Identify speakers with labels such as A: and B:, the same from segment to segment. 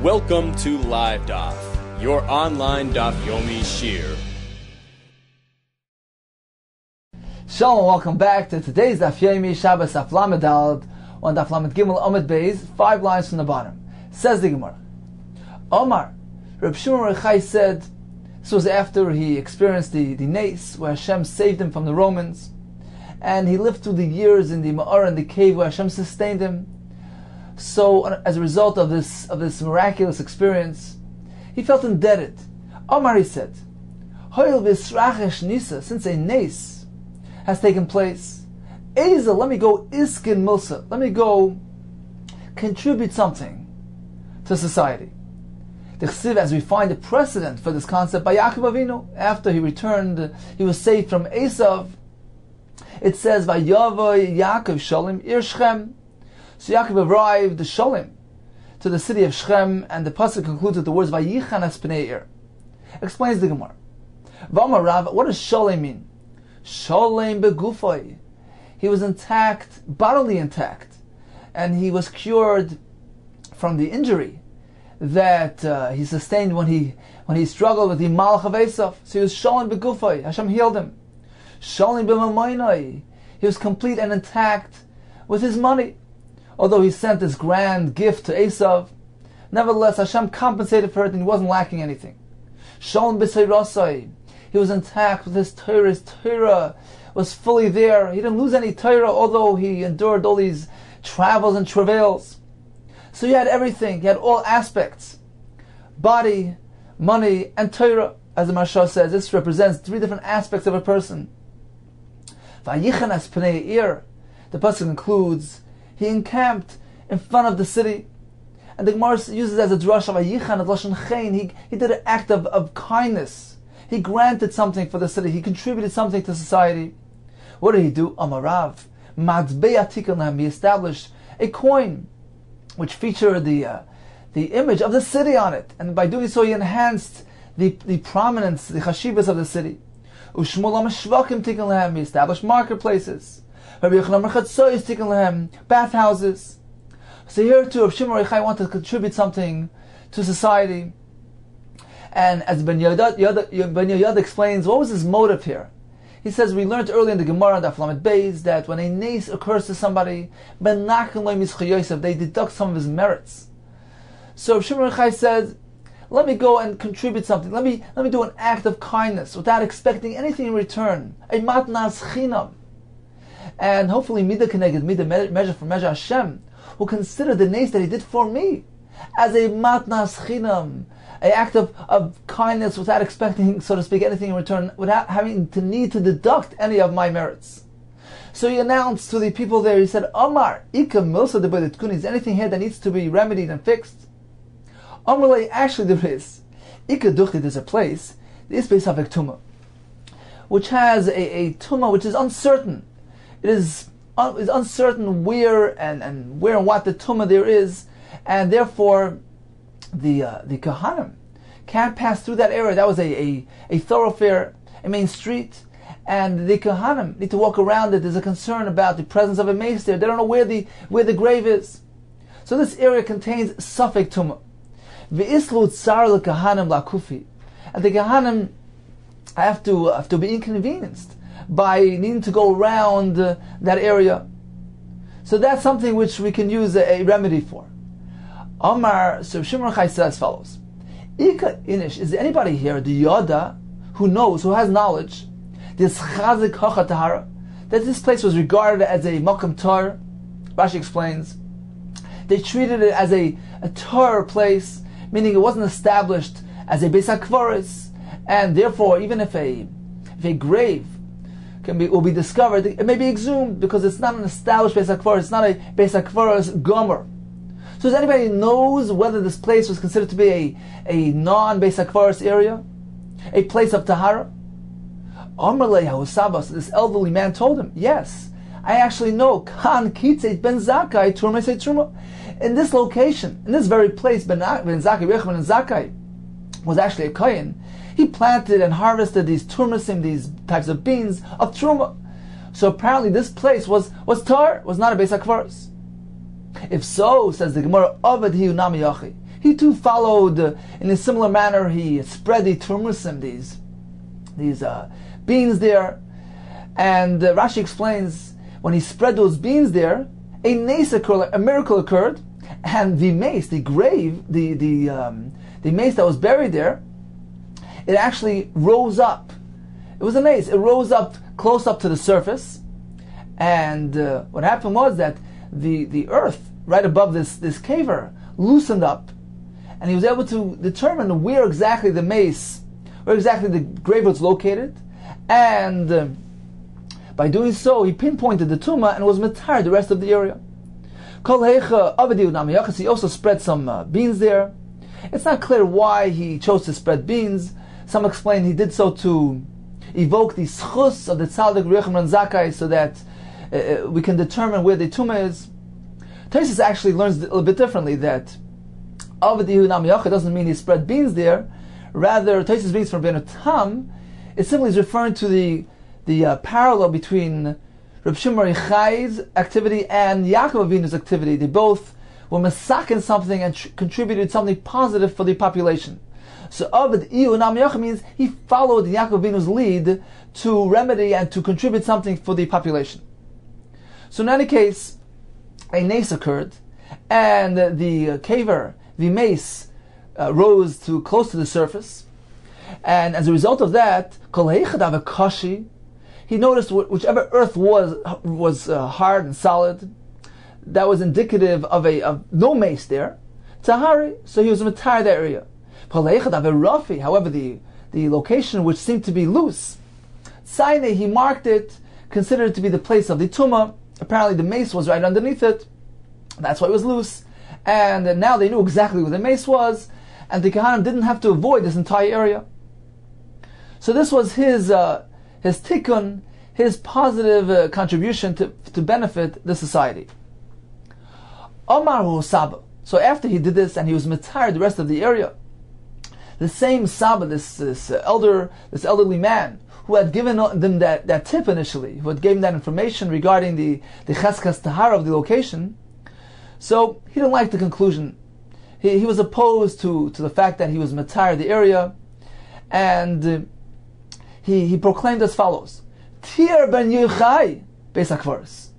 A: Welcome to LiveDaf, your online Daf Yomi Shiur.
B: Shalom, welcome back to today's Daf Yomi Shabbos Daf Lamed Daled on Daf Lamed Gimel Amud Beis, 5 lines from the bottom. Says the Gemara, Omar, Reb Shimon Bar Yochai said, this was after he experienced the nace where Hashem saved him from the Romans, and he lived through the years in the Ma'ara, in the cave where Hashem sustained him. So, as a result of this miraculous experience, he felt indebted. Omar, he said, Hoil v'srachesh nisa, since a nace has taken place, Eza, let me go iskin milsa, let me go contribute something to society. The Chsiv, as we find a precedent for this concept by Yaakov Avinu, after he returned, he was saved from Esav. It says, Vayavoy Yaakov Shalom Ir Shechem. So Yaakov arrived Shalom to the city of Shechem, and the pasuk concludes with the words Vayichanas Pnei Ir. Explains the Gemara. V'amar Rav, what does Shalom mean? Shalom begufay. He was intact, bodily intact, and he was cured from the injury that he sustained when he struggled with the Malach of Esav. So he was Shalom begufay. Hashem healed him. Shalom b'mamoinai. He was complete and intact with his money. Although he sent this grand gift to Esav, nevertheless Hashem compensated for it and he wasn't lacking anything. Shalom b'seirasai. He was intact with his Torah. His Torah was fully there. He didn't lose any Torah, although he endured all these travels and travails. So he had everything. He had all aspects. Body, money, and Torah. As the Maharsha says, this represents 3 different aspects of a person. Vayichanas pnei ir. The person includes, he encamped in front of the city. And the Gemara uses as a drasha, Vayichan ad lashon chen. He did an act of kindness. He granted something for the city. He contributed something to society. What did he do? Amarav. Matzbei atikanam. He established a coin which featured the image of the city on it. And by doing so, he enhanced the prominence, the chashivas of the city. Ushmul amashvakim tikkun lehem. He established marketplaces. Rabbi Yochanan Merchatzois tikkun lehem. Bathhouses. So here too, Reb Shimon Bar Yochai wanted to contribute something to society. And as Ben Yoyada explains, what was his motive here? He says, we learned earlier in the Gemara, Daf Lamed Beis, that when a nace occurs to somebody, they deduct some of his merits. So Shimon Bar Yochai said, let me go and contribute something. Let me do an act of kindness without expecting anything in return. A matnas chinam. And hopefully midah keneged midah, measure for measure, Hashem will consider the nace that he did for me as a matnas chinam, an act of kindness without expecting, so to speak, anything in return, without having to need to deduct any of my merits. So he announced to the people there, he said, Omar, Ika Milsa de Bedetkun, is anything here that needs to be remedied and fixed? Omar, actually there is. Ika Duchti, there's a place, the Isbeis Havek Tumah, which has a Tumah which is uncertain. It is uncertain where and what the Tumah there is, and therefore the Kohanim can't pass through that area. That was a thoroughfare, a main street, and the Kohanim need to walk around it. There's a concern about the presence of a mace there. They don't know where the grave is. So this area contains Safek Tumah. V'islu tsar l'Kohanim lakufi, and the Kohanim have to be inconvenienced by needing to go around that area. So that's something which we can use a remedy for. Omar, so Shimon Bar Yochai says as follows: Ika inish, is there anybody here, the Yoda, who knows, who has knowledge, this chazik hacha tahara, that this place was regarded as a makam tar? Rashi explains, they treated it as a tar place, meaning it wasn't established as a beis hakvaros, and therefore even if a grave will be discovered, it may be exhumed because it's not an established beis hakvaros, it's not a beis hakvaros gomer. So does anybody knows whether this place was considered to be a non-beis hakvaros area, a place of tahara? Amrlei Hahusabas, this elderly man told him, yes, I actually know. Kan kitzeit ben Zakai turmesei truma. In this location, in this very place, Ben Zakai, Rechman and Zakai was actually a kohen. He planted and harvested these turmesim, these types of beans of truma. So apparently this place was tar, was not a beis hakvaros. If so, says the Gemara, Ovid hiu nami yachi. he too followed in a similar manner. He spread the turmusim, these beans there, and Rashi explains when he spread those beans there, a miracle occurred, and the mace, the grave, the mace that was buried there, it actually rose up. It was a mace. It rose up close up to the surface, and what happened was that the earth right above this caver loosened up, and he was able to determine where exactly the mace, where exactly the grave was located, and by doing so, he pinpointed the tumah and was matar the rest of the area. He also spread some beans there. It's not clear why he chose to spread beans. Some explain he did so to evoke the schus of the tzaddik Recham Zakai, so that we can determine where the tumah is. Tosfos actually learns a little bit differently, that Avadihu Namiyacha doesn't mean he spread beans there. Rather, Tosfos brings from Ben Tam, it simply is referring to the parallel between Reb Shimon Yochai's activity and Yaakov Avinu's activity. They both were masakin something and contributed something positive for the population. So Avad Iyu Namiyacha means he followed Yaakov Avinu's lead to remedy and to contribute something for the population. So in any case, a nace occurred, and the caver, the mace, rose to close to the surface, and as a result of that, Kol Heichad Avakashi, he noticed whichever earth was hard and solid, that was indicative of no mace there, Tahari, so he was matar that area. However, the location which seemed to be loose, Tzaine, he marked it, considered it to be the place of the tumah. Apparently the mace was right underneath it, that's why it was loose, and now they knew exactly where the mace was, and the Kohanim didn't have to avoid this entire area. So this was his tikkun, his positive contribution to benefit the society. Omar Saba. So after he did this and he was matar the rest of the area, the same Saba, this elderly man who had given them that tip initially, who had given that information regarding the cheskas tahara of the location, so he didn't like the conclusion. He was opposed to the fact that he was matar the area, and he proclaimed as follows: Tir ben Yochai Beis HaKvaros.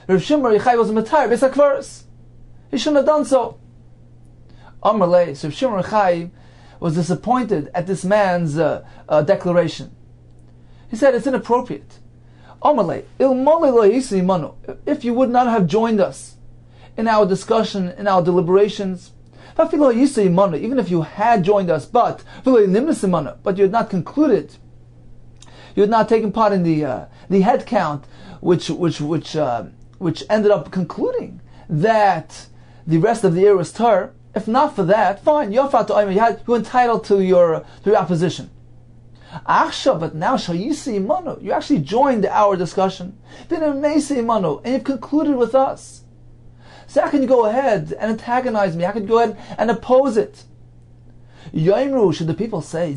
B: Rav Shimon Yochai was matar Beis HaKvaros. He shouldn't have done so. Amar lei, so Rav Shimon Yochai was disappointed at this man's declaration. He said it's inappropriate. Amar lei, ilmolei lo yisi imanu. If you would not have joined us in our discussion, in our deliberations, even if you had joined us, but you had not concluded, you had not taken part in the head count, which ended up concluding that the rest of the year was tar. If not for that, fine, you're entitled to your opposition. But now you actually joined our discussion, and you've concluded with us. So how can you go ahead and antagonize me? How can you go ahead and oppose it? Should the people say,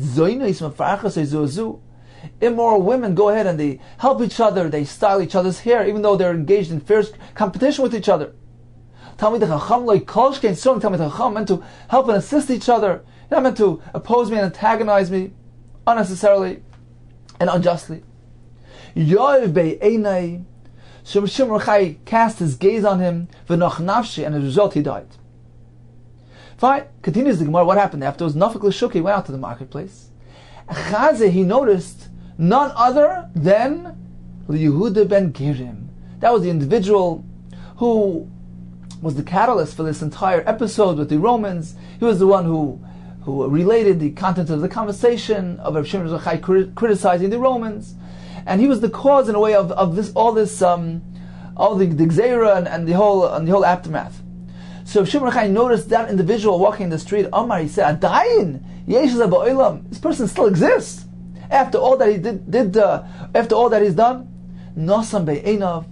B: immoral women go ahead and they help each other, they style each other's hair, even though they're engaged in fierce competition with each other. Talmid Chacham like Kolshkein, strong Talmid Chacham, meant to help and assist each other, not meant to oppose me and antagonize me unnecessarily and unjustly. Yoav be'einai, Shimon Yochai cast his gaze on him, v'noch nafshi, and as a result he died. Fine, continues the Gemara, what happened afterwards? Nafik l'shuki went out to the marketplace. Chaze, he noticed none other than Yehuda ben Girim. That was the individual who was the catalyst for this entire episode with the Romans. He was the one who related the content of the conversation of Rav Shimon Yochai criticizing the Romans, and he was the cause in a way of all the gzeira and the whole aftermath. So Rav Shimon Yochai noticed that individual walking in the street. Omar, he said, "Adayin yesh ba'olam." This person still exists after all that he did after all that he's done. Nosam be'einav.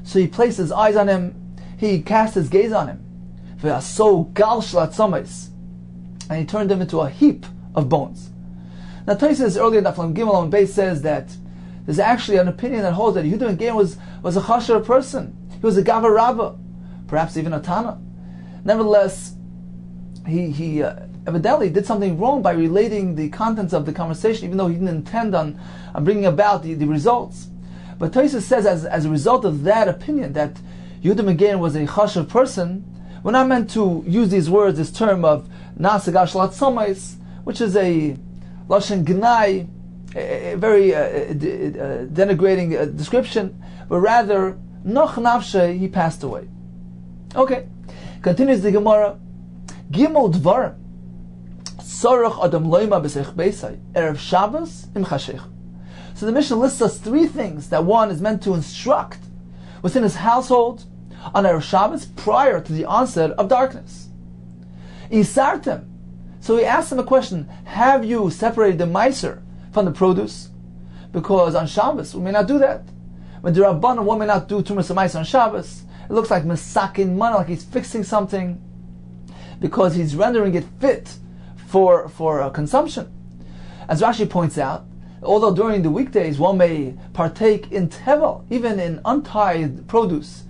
B: So he placed his eyes on him. He cast his gaze on him. Ve'aso gal shlat somais. And he turned him into a heap of bones. Now, Tosfos earlier in Daf Yomi Gimel on base says that there's actually an opinion that holds that Yehuda ben Girim was a chasher person. He was a gavar rabbah, perhaps even a tana. Nevertheless, he evidently did something wrong by relating the contents of the conversation, even though he didn't intend on bringing about the results. But Tosfos says, as a result of that opinion, that Yehuda Megain was a chashuv person, we're not meant to use these words, this term of nasagar shalat somais, which is a lashon gnai, a very denigrating description, but rather noch nafshe, he passed away. Okay, continues the Gemara. Gimel dvarim sorach adam loima b'seich beisai erev Shabbos im chashech. So the Mishnah lists us three things that one is meant to instruct within his household on erev Shabbos prior to the onset of darkness. Isartem. So he asks him a question: have you separated the meiser from the produce? Because on Shabbos we may not do that. When the Rabbanan, one may not do tumas meiser on Shabbos. It looks like mesakin mana, like he's fixing something, because he's rendering it fit for consumption. As Rashi points out, although during the weekdays one may partake in tevel, even in untied produce,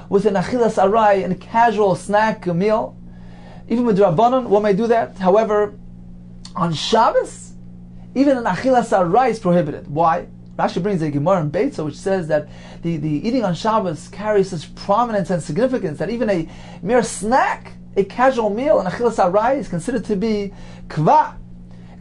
B: with an achilas arai, and a casual snack meal, even with Rabbanan, one may do that. However, on Shabbos, even an achilas arai is prohibited. Why? Rashi brings a Gemara in Beitza which says that the eating on Shabbos carries such prominence and significance that even a mere snack, a casual meal, an achilas arai is considered to be kva,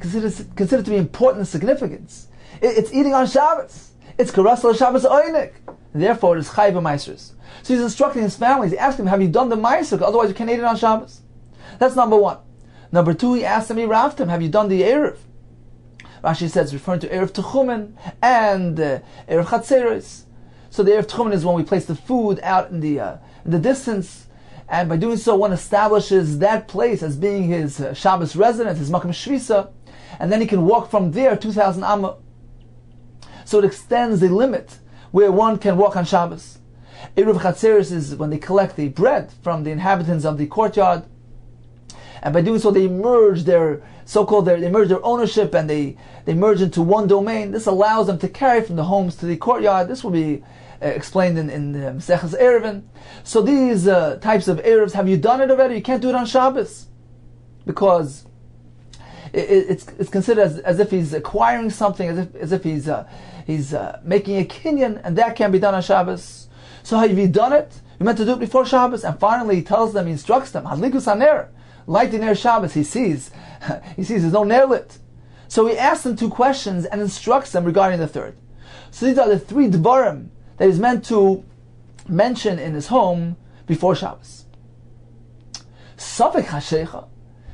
B: considered to be important significance. It's eating on Shabbos. It's karasal Shabbos oinik. Therefore, it is chayv meisers. So he's instructing his family. He's asking him, have you done the meiser? Otherwise, you can't eat it on Shabbos. That's number one. Number two, he asked him, he raft him, have you done the erev? Rashi says, referring to erev techumen and erev chatzeres. So the erev techumen is when we place the food out in the distance, and by doing so, one establishes that place as being his Shabbos residence, his makam shvisa, and then he can walk from there 2,000 amma. So it extends the limit where one can walk on Shabbos. Erev chatzeres is when they collect the bread from the inhabitants of the courtyard, and by doing so, they merge their ownership, and they merge into one domain. This allows them to carry from the homes to the courtyard. This will be explained in the Maseches Erevin. So these types of erevs, have you done it already? You can't do it on Shabbos, because it's considered as if he's acquiring something, as if he's making a kinyan, and that can't be done on Shabbos. So have you done it? You meant to do it before Shabbos. And finally, he tells them, he instructs them, Hadlikus haner, light the ner Shabbos. He sees there's no ner lit. So he asks them two questions and instructs them regarding the third. So these are the three dvarim that he's meant to mention in his home before Shabbos. Safek hashecha,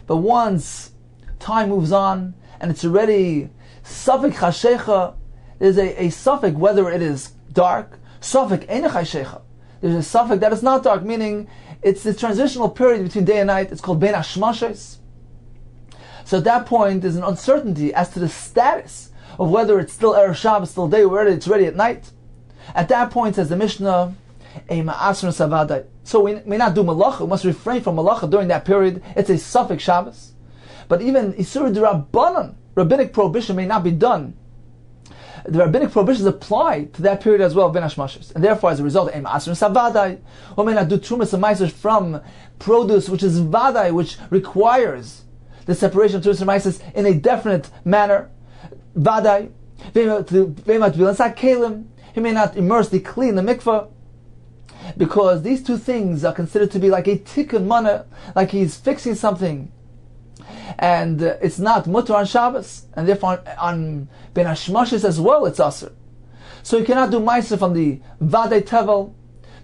B: but once time moves on and it's already safek hashecha, there's a suffix whether it is dark. Safek ein hashecha, there's a suffix that is not dark, meaning it's the transitional period between day and night. It's called ben hashmashes. So at that point, there's an uncertainty as to the status of whether it's still erev Shabbos, still day, or whether it's ready at night. At that point, says the Mishnah, a ma'asr savadai. So we may not do malacha. We must refrain from malacha during that period. It's a suffix Shabbos. But even isur d'rabbanan, rabbinic prohibition, may not be done. The rabbinic prohibitions apply to that period as well, ben hashmashes. And therefore, as a result, a ma'asr savadai, one may not do trumas and maasers from produce, which is vadai, which requires the separation of trumas and maasers in a definite manner. Vadai, he may not immerse the kli in the mikveh, because these two things are considered to be like a tikkun mana, like he's fixing something, and it's not mutar on Shabbos, and therefore on ben hashmashes as well it's asur. So you cannot do meiser from the vadei tevel,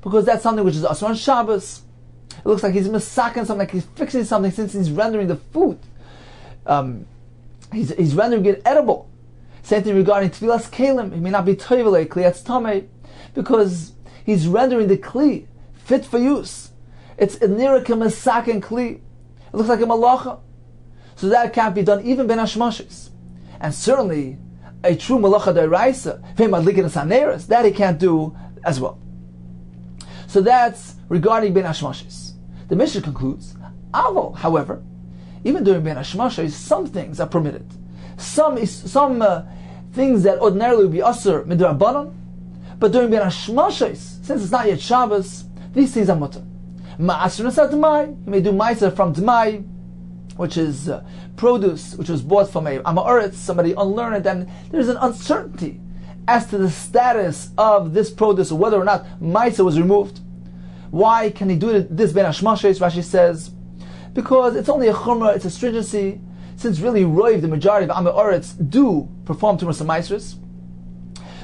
B: because that's something which is asur on Shabbos. It looks like he's misaking something, like he's fixing something, since he's rendering the food. He's rendering it edible. Same thing regarding tefillas kelim. He may not be toivele kliyatz tamei, because he's rendering the kli fit for use. It's niraka mesaken kli. It looks like a malacha. So that can't be done even ben hashmashes. And certainly a true malacha d'oraisa, that he can't do as well. So that's regarding ben hashmashes. The Mishnah concludes, Aval, however, even during ben hashmashes, some things are permitted. Some things that ordinarily would be asur midrabanan, but during ben hashmashes, since it's not yet Shabbos, these things are mutar. Ma'asr nasat d'mai, you may do ma'aser from d'mai, which is produce, which was bought from a Amaretz, somebody unlearned, and there's an uncertainty as to the status of this produce, or whether or not Maisa was removed. Why can he do this ben hashmashes? Rashi says, because it's only a chumrah, it's a stringency, since really Roiv, the majority of Amaretz, do perform Tumas and Maisris.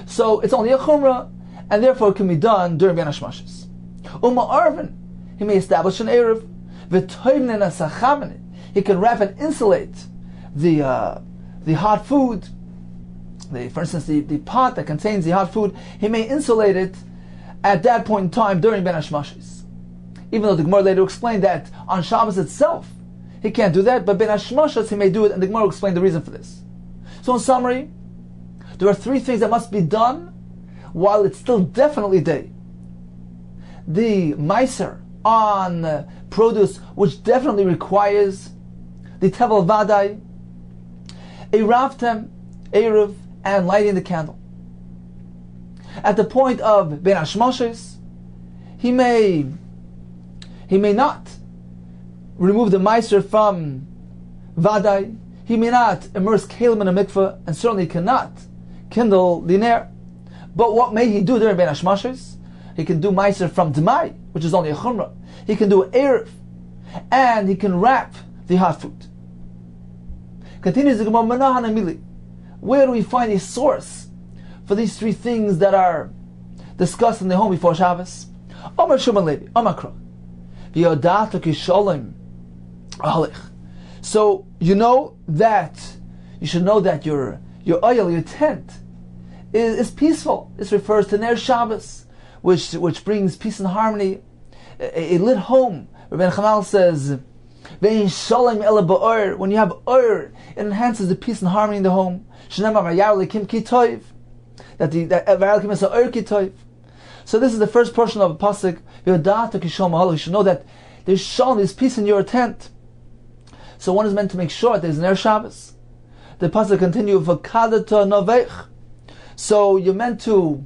B: So it's only a chumrah, and therefore it can be done during ben hashmashes. Arvin, he may establish an erev. He can wrap and insulate the hot food. For instance, the pot that contains the hot food, he may insulate it at that point in time during Ben Hashmashes. Even though the Gemara later explained that on Shabbos itself he can't do that, but Ben Hashmashes he may do it, and the Gemara will explain the reason for this. So in summary, there are three things that must be done while it's still definitely day. The Meiser on produce, which definitely requires the Tevel Vadai, a Ravtem, Erev, and lighting the candle. At the point of Ben Hashmashes, he may not remove the Meiser from Vadai, he may not immerse Kalim in a mikveh, and certainly cannot kindle the Ner. But what may he do during Ben Hashmashes? He can do Meiser from Demai, which is only a Chumrah. He can do Erev, and he can wrap the hot food. Continues the Gemara, Manahan Amili. Where do we find a source for these three things that are discussed in the home before Shabbos? Omar Shuman Levi, Omakra. V'yodat kisholim alich. So you should know that your oil, your tent, is peaceful. This refers to Ner Shabbos, which brings peace and harmony. A lit home. Rabbi Chanal says, when you have oir, it enhances the peace and harmony in the home. So this is the first portion of the pasuk. You should know that there's shalom, there's peace in your tent. So one is meant to make sure that there's Ner Shabbos. The pasuk continues, so you're meant to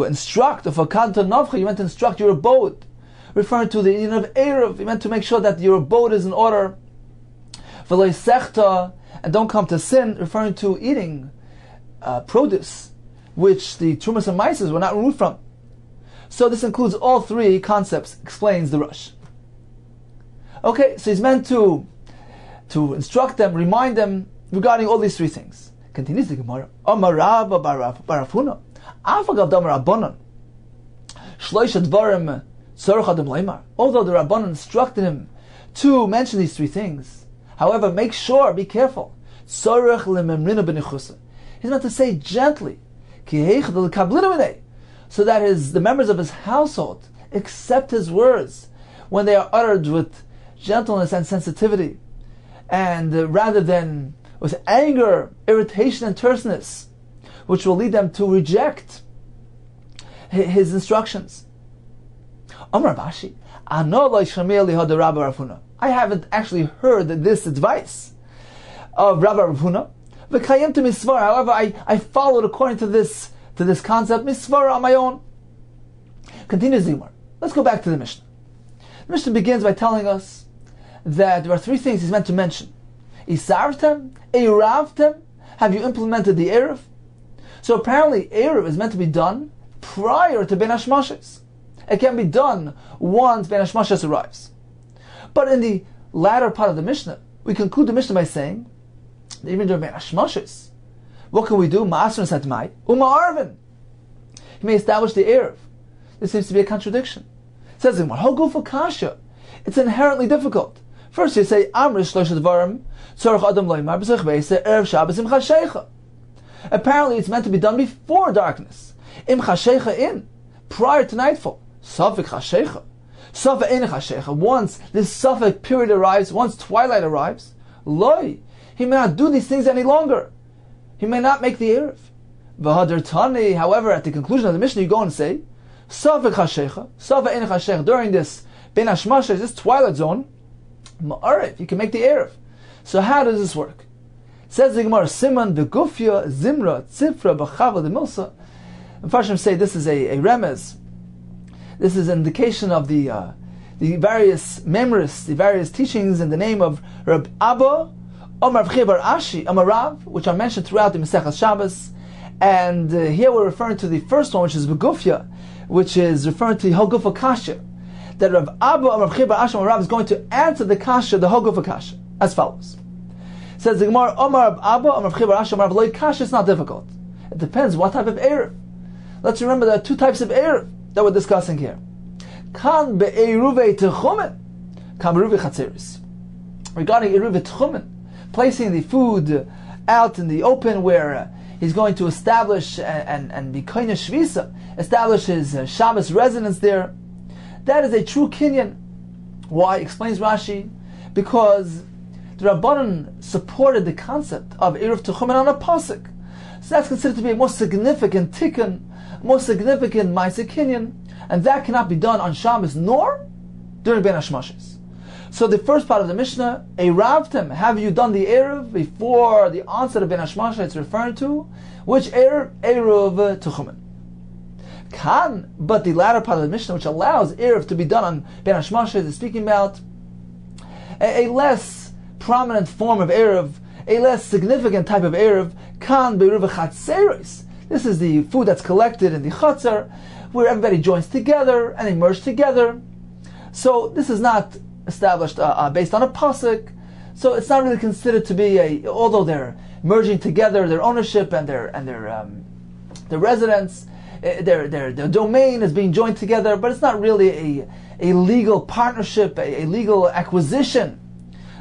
B: instruct, you're meant to instruct your abode, referring to the union of Erev. You're meant to make sure that your abode is in order. And don't come to sin, referring to eating produce, which the Trumas and Mises were not removed from. So this includes all three concepts, explains the Rush. Okay, so he's meant to instruct them, remind them regarding all these three things. Continues the Gemara. Barafuna. Afagav damar Rabbanan. Shloisha dvarim tzorach adam leimar. Although the Rabbanan instructed him to mention these three things, however, make sure, be careful. Tzorach lememrina b'nichusa. He's meant to say gently, so that the members of his household accept his words when they are uttered with gentleness and sensitivity, and rather than with anger, irritation, and terseness, which will lead them to reject his instructions. Amar Bashi, I haven't actually heard this advice of Rabbi Rav Huna. However, I followed according to this concept, misvara, on my own. Continues the Gemara. Let's go back to the Mishnah. The Mishnah begins by telling us that there are three things he's meant to mention. Isartem, Eiravtem, have you implemented the Erev? So apparently Erev is meant to be done prior to Ben Hashmashes. It can be done once Ben Hashmashes arrives. But in the latter part of the Mishnah, we conclude the Mishnah by saying that even during Ben Hashmashes, what can we do? Ma'asr satmai, Arvin. He may establish the Erev. This seems to be a contradiction. It says in Hogu Kasha, it's inherently difficult. First you say, Amrish Shlosh Dvarim, Tzorach Adam Loimar, B'zech Beise, Erev Shabbos, Imcha Sheikha. Apparently it's meant to be done before darkness. Imcha Sheikha in, prior to nightfall. Safik Chasheikha. Safik Ein Chasheikha. Once this Safik period arrives, once twilight arrives, Loi, he may not do these things any longer. He may not make the Erev. V'hadar Tani, however, at the conclusion of the Mishnah, you go and say, Safik Chasheikha, Safik Ein Chasheikha, during this Ben Hashmashes, this twilight zone, Ma'arev, you can make the Erev. So how does this work? It says the Gemara, Siman, the Gufya, Zimra, Tzifra, B'chava, the Milsa. And Farshim say this is a remez. This is an indication of the the various memories, the various teachings in the name of Rab Abba, Omar Fri Ashi, Omar Rav, which are mentioned throughout the Masechas Shabbos. And here we're referring to the first one, which is Begufya, which is referring to the Hogufa Kasha. That Rab Abba, Omar Fri Ashi, Omar Rav is going to answer the Kasha, the Hogufa Kasha, as follows. Says the Gemara, Omar Rab Abba, Omar Fri Ashi, Omar Rav, Loi Kasha, it's not difficult. It depends what type of Erev. Let's remember there are two types of Erev that we're discussing here. Kan be'eruvei techumen, kan be'eruvei chatzeris. Regarding eruvei techumen, placing the food out in the open where he's going to establish and be koine shvisa, establish his Shabbos residence there. That is a true kinyan. Why? Explains Rashi, because the Rabbanan supported the concept of eruv techumen on a pasuk. So that's considered to be a more significant tikkun, more significant ma'aseh kinyan, and that cannot be done on Shabbos nor during Ben Hashmashis. So the first part of the Mishnah, Eravtem, have you done the Erev before the onset of Ben Hashmashis it's referring to? Which Erev? Erev Techumen. Kan, but the latter part of the Mishnah, which allows Erev to be done on Ben Hashmashis, is speaking about a less prominent form of Erev, a less significant type of Erev, Kan Be'eruv Chatzeris. This is the food that's collected in the Chatzar, where everybody joins together and they merge together. So this is not established based on a pasuk. So it's not really considered to be although they're merging together their ownership and their residence, their domain is being joined together, but it's not really a legal partnership, a legal acquisition.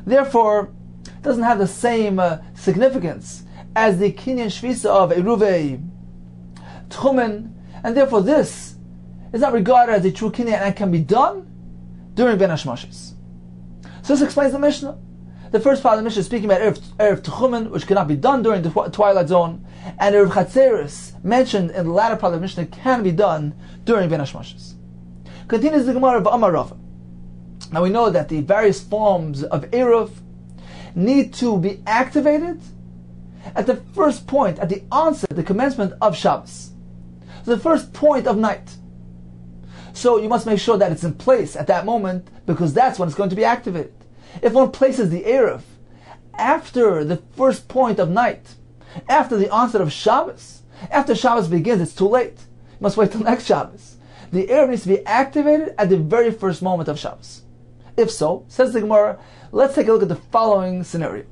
B: Therefore, it doesn't have the same significance as the kinyan shvisa of eruvei tchumen, and therefore this is not regarded as a true kinyan and can be done during Ben Hashmashis. So this explains the Mishnah. The first part of the Mishnah is speaking about Erev Techumen, which cannot be done during the twilight zone, and Erev Chatzeris, mentioned in the latter part of the Mishnah, can be done during Ben Hashmashis. Continues the Gemara of Amar Rava. Now we know that the various forms of Erev need to be activated at the first point, at the onset, the commencement of Shabbos. So the first point of night. So you must make sure that it's in place at that moment, because that's when it's going to be activated. If one places the Erev after the first point of night, after the onset of Shabbos, after Shabbos begins, it's too late. You must wait till next Shabbos. The Erev needs to be activated at the very first moment of Shabbos. If so, says the Gemara, let's take a look at the following scenario.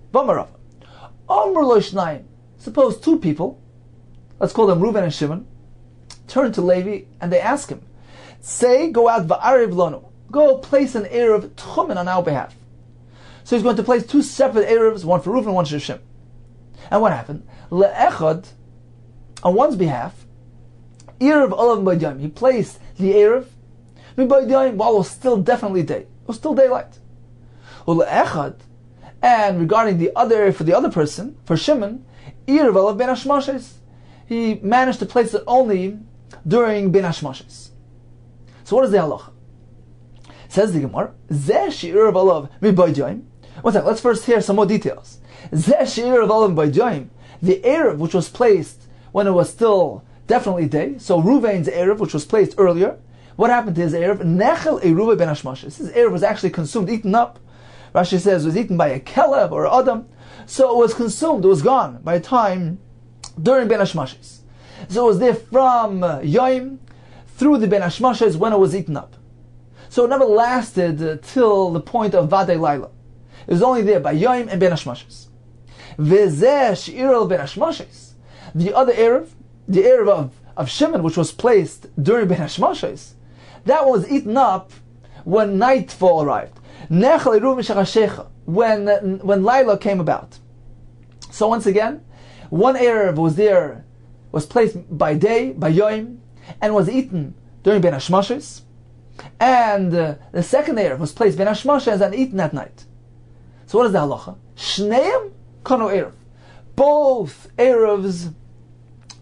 B: Suppose two people, let's call them Reuven and Shimon, turn to Levi and they ask him, say, go out va'ariv lonu, go place an Erev Tchumen on our behalf. So he's going to place two separate Erevs, one for Reuven and one for Shimon. And what happened? Le'echad, on one's behalf, Erev olav b'yom, he placed the Erev b'yom while it was still definitely day. It was still daylight. Le'echad, and regarding the other, for the other person, for Shimon, Erev olav ben Hashmashis, he managed to place it only during ben Hashmashis. So what is the halacha? Says the Gemara, Zeh she'erev olav b'yom. One second, let's first hear some more details. Zeh she'erev olav b'yom, the Erev which was placed when it was still definitely day, so Reuven's Erev which was placed earlier, what happened to his Erev? Nechel eruve ben Hashmashis. His Erev was actually consumed, eaten up. Rashi says it was eaten by a Kelev or Adam. So it was consumed, it was gone by a time during Ben Hashmashis. So it was there from Yom through the Ben Hashmashis when it was eaten up. So it never lasted till the point of Vadei Laila. It was only there by Yom and Ben Hashmashis. V'zeh she'irel Ben Hashmashis. The other Erev, the Erev of Shimon, which was placed during Ben Hashmashis, that one was eaten up when nightfall arrived. Nechel eruv mishachashecha, when Laila came about. So once again, one Erev was there, was placed by day, by Yom, and was eaten during Ben Hashmashis, and the second Erev was placed Ben Hashmashis and eaten at night. So what is the halacha? Shneim kano Erev. Both Erevs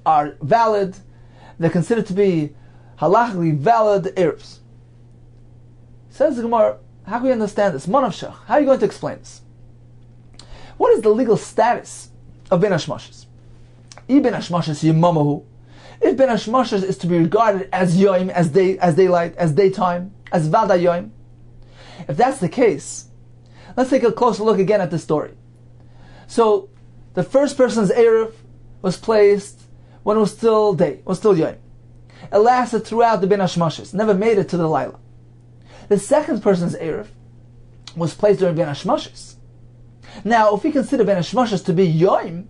B: are valid. They're considered to be halachically valid Erevs. Says the Gemara, how can we understand this? Manavshach, how are you going to explain this? What is the legal status of Ben Hashmashis? If Ben Hashmashis yimamahu, if Ben Hashmashis is to be regarded as Yom, as daylight, as daytime, as Vada Yom, If that's the case, let's take a closer look again at the story. So, the first person's Erev was placed when it was still day, was still Yom. It lasted throughout the Ben Hashmashis, never made it to the Laila. The second person's Erev was placed during Ben Hashmashis. Now, if we consider Ben Hashmashis to be Yom,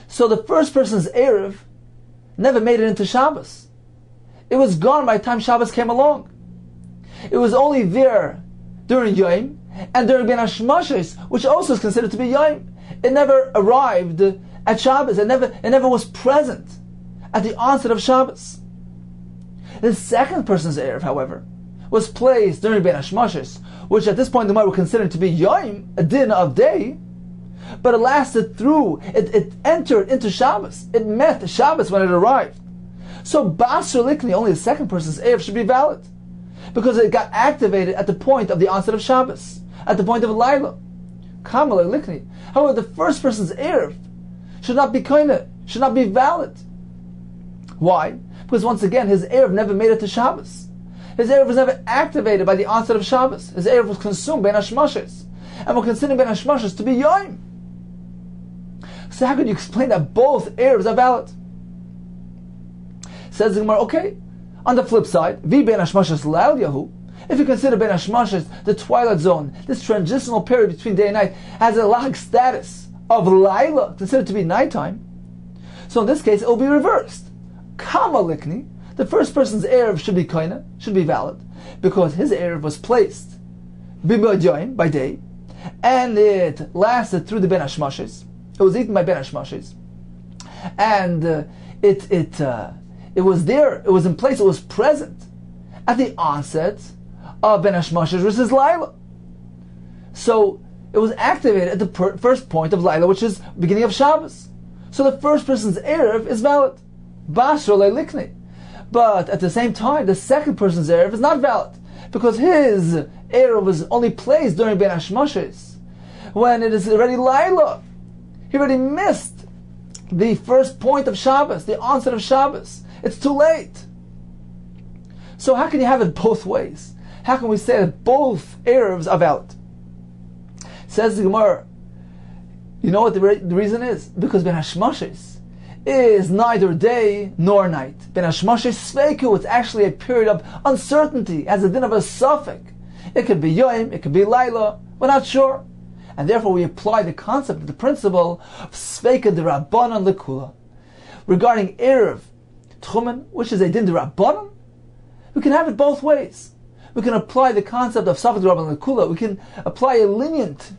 B: so the first person's Erev never made it into Shabbos. It was gone by the time Shabbos came along. It was only there during Yom, and during Ben Hashmashis, which also is considered to be Yom. It never arrived at Shabbos. It never was present at the onset of Shabbos. The second person's Erev, however, was placed during Ben Hashmashis, which at this point the Gemara would consider to be Yom, a din of day, but it lasted through, it entered into Shabbos. It met Shabbos when it arrived. So Basar Likni, only the second person's Erev, should be valid, because it got activated at the point of the onset of Shabbos, at the point of Laila. Kamal Likni. However, the first person's Erev should not be koine, should not be valid. Why? Because once again, his Erev never made it to Shabbos. His Erev was never activated by the onset of Shabbos. His Erev was consumed Ben Hashmashis, and we're considering Ben Hashmashis to be Yom. So how could you explain that both Erevs are valid? Says the Gemara, okay, on the flip side, Vi Ben Hashmashis Lail Yahu, if you consider Ben Hashmashis the twilight zone, this transitional period between day and night, has a lag status of Laila, considered to be nighttime, so in this case it will be reversed. Kama Likni, the first person's Erev should be koine, should be valid, because his Erev was placed by day, and it lasted through the Ben Hashmashis. It was eaten by Ben Hashmashis, and it was there, it was in place, it was present at the onset of Ben Hashmashis, which is Laila. So it was activated at the first point of Laila, which is beginning of Shabbos. So the first person's Erev is valid. Basra Likni. But at the same time, the second person's Erev is not valid, because his Erev was only placed during Ben Hashmashis, when it is already Laila. He already missed the first point of Shabbos, the onset of Shabbos. It's too late. So how can you have it both ways? How can we say that both Erevs are valid? Says the Gemara, you know what the reason is? Because Ben Hashmashis is neither day nor night. Ben Hashmashis Sveiku, it's actually a period of uncertainty, as a din of a suffix. It could be Yom, it could be Laila, we're not sure. And therefore we apply the concept of the principle of Sveika de Rabbanan Lekula. Regarding Erev Tchumen, which is a din de Rabbanan, we can have it both ways. We can apply the concept of Safed Rabbanan Lekula, we can apply a lenient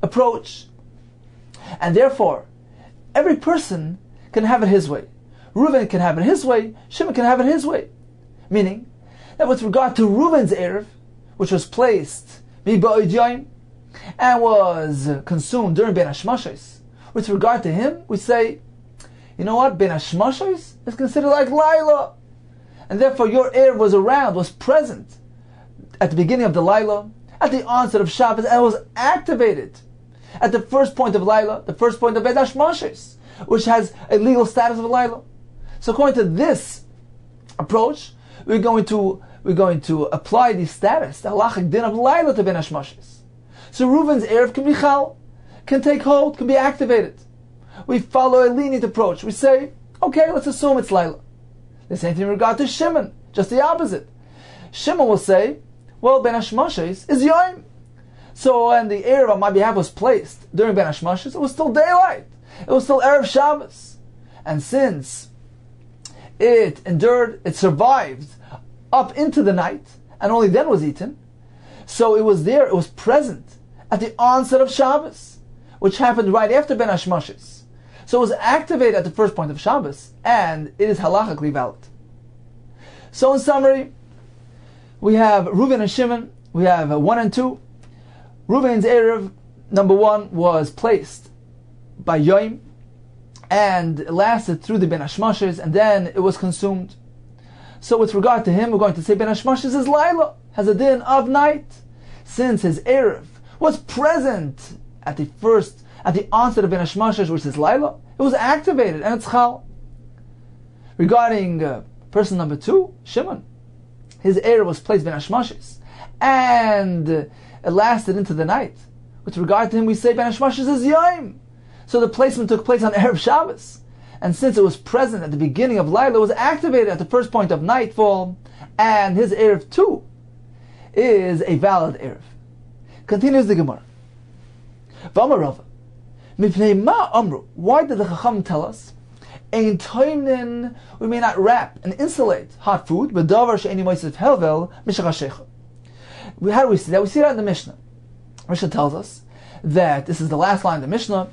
B: approach. And therefore, every person can have it his way. Reuven can have it his way, Shimon can have it his way. Meaning, that with regard to Reuven's Erev, which was placed B'Ba'id Yom, and was consumed during Ben Hashmashis, with regard to him, we say, you know what, Ben Hashmashis is considered like Laila, and therefore your Erev was around, was present at the beginning of the Laila, at the onset of Shabbos, and was activated at the first point of Laila, the first point of Ben Hashmashis, which has a legal status of Laila. So according to this approach, we're going to apply the status, the halachic din of Laila to Ben Hashmashis. So Reuven's Erev can be chal, can take hold, can be activated. We follow a lenient approach. We say, okay, let's assume it's Laila. The same thing in regard to Shimon, just the opposite. Shimon will say, well, Ben Hashmashis is Yom. So when the Erev on my behalf was placed during Ben Hashmashis, it was still daylight. It was still Erev Shabbos. And since it endured, it survived up into the night, and only then was eaten, so it was there, it was present at the onset of Shabbos, which happened right after Ben Hashmashis. So it was activated at the first point of Shabbos, and it is halachically valid. So in summary, we have Reuven and Shimon, we have 1 and 2. Reuven's Erev, number 1, was placed by Yom, and it lasted through the Ben Hashmashis, and then it was consumed. So with regard to him, we're going to say Ben Hashmashis is Laila, has a din of night, since his Erev was present at the onset of Ben Hashmashis, which is Laila. It was activated, and it's chal. Regarding person number 2, Shimon, his Erev was placed Ben Hashmashis, and it lasted into the night. With regard to him, we say Ben Hashmashis is Yom. So the placement took place on Erev Shabbos. And since it was present at the beginning of Laila, it was activated at the first point of nightfall, and his Erev too is a valid Erev. Continues the Gemara. V'amar Rava, Mipnei ma amru, why did the Chacham tell us, Ein toimnin, we may not wrap and insulate hot food, b'davar she'eni moisef helvel, mishach hashecha. How do we see that? We see that in the Mishnah. Mishnah tells us that this is the last line of the Mishnah.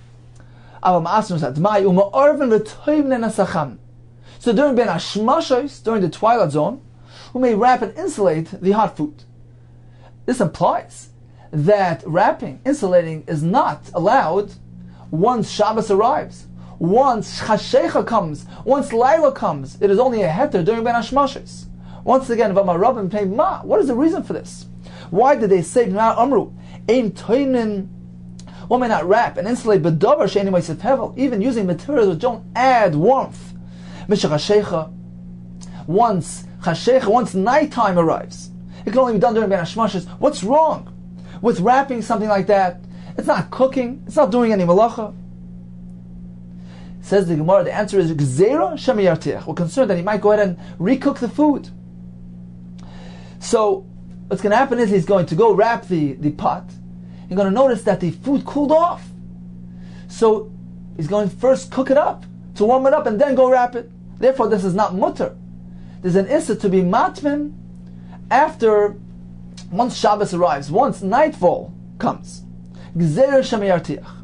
B: So during Ben Hashmashos, during the twilight zone, we may wrap and insulate the hot food. This implies that wrapping, insulating is not allowed once Shabbos arrives. Once Chashecha comes, once Laila comes, it is only a heter during Ben Hashmashos. Once again, what is the reason for this? Why did they say Amru? One may not wrap and insulate b'davar she'eni moisef hevel, even using materials which don't add warmth. Once nighttime arrives, it can only be done during Ben Hashmashos. What's wrong with wrapping something like that? It's not cooking. It's not doing any malacha. Says the Gemara, the answer is gzeira shemiyartiach. We're concerned that he might go ahead and recook the food. So what's going to happen is he's going to go wrap the pot. You're going to notice that the food cooled off. So he's going to first cook it up, to warm it up, and then go wrap it. Therefore, this is not mutter. There's an issa to be matmin after, once Shabbos arrives, once nightfall comes. Gzeir shemiyartiach.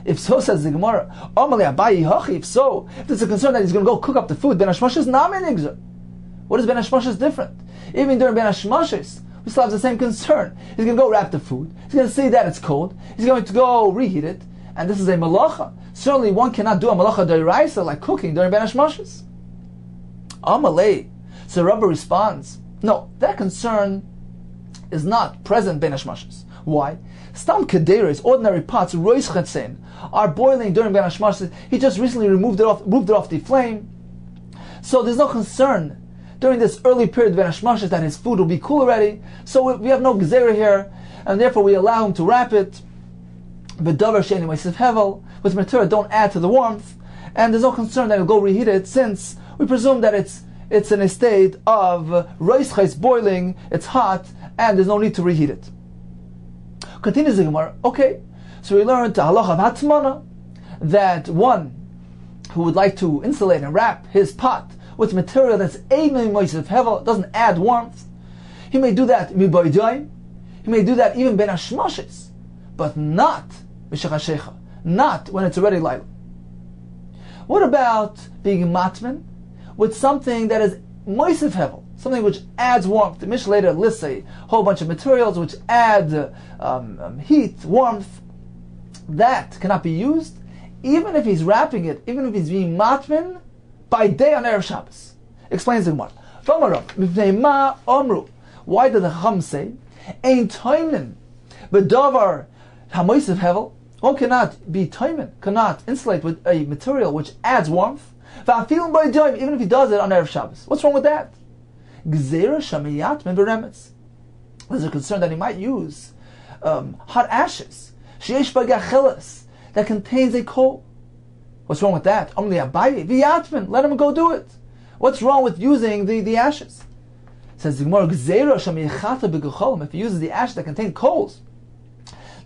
B: If so, says the Gemara, if so, if there's a concern that he's going to go cook up the food, Ben Hashmashos is not an. What is Ben Hashmashos different? Even during Ben Hashmashos, we still have the same concern. He's going to go wrap the food. He's going to see that it's cold. He's going to go reheat it. And this is a malacha. Certainly one cannot do a malacha d'oraisa like cooking during Ben Hashmashos. Amalei. So Rabbi responds, no, that concern is not present Ben Hashmashos. Why? Stam kederes, ordinary pots, rois chetzein, are boiling during Ben Hashmashos. He just recently moved it off the flame. So there's no concern during this early period of Ben Hashmashos that his food will be cool already. So we have no gzeira here, and therefore we allow him to wrap it b'davar she'eni moisef hevel, with material don't add to the warmth, and there's no concern that he'll go reheat it, since we presume that it's in a state of rois boiling, it's hot, and there's no need to reheat it. Continues the Gemara. Okay, so we learned to halacha of hatmana that one who would like to insulate and wrap his pot with material that's eimei moisef hevel, doesn't add warmth, he may do that miboidayim. He may do that even ben hashmashos, but not b'shach hashecha, not when it's already light. What about being matman with something that is moisef hevel, something which adds warmth? The Mishnah later lists a whole bunch of materials which add heat, warmth. That cannot be used, even if he's wrapping it, even if he's being matman by day on Erev Shabbos. Explains the Gemara. Why did the Chacham say, Ein toimnin b'davar hamoisef hevel? One cannot be toimin, cannot insulate with a material which adds warmth. Even if he does it on Erev Shabbos. What's wrong with that? Gzeira shamiyat min beremetz. There's a concern that he might use hot ashes, sheyesh bagacheles, that contains a coal. What's wrong with that? Let him go do it. What's wrong with using the ashes? It says the Gemara, if he uses the ashes that contain coals,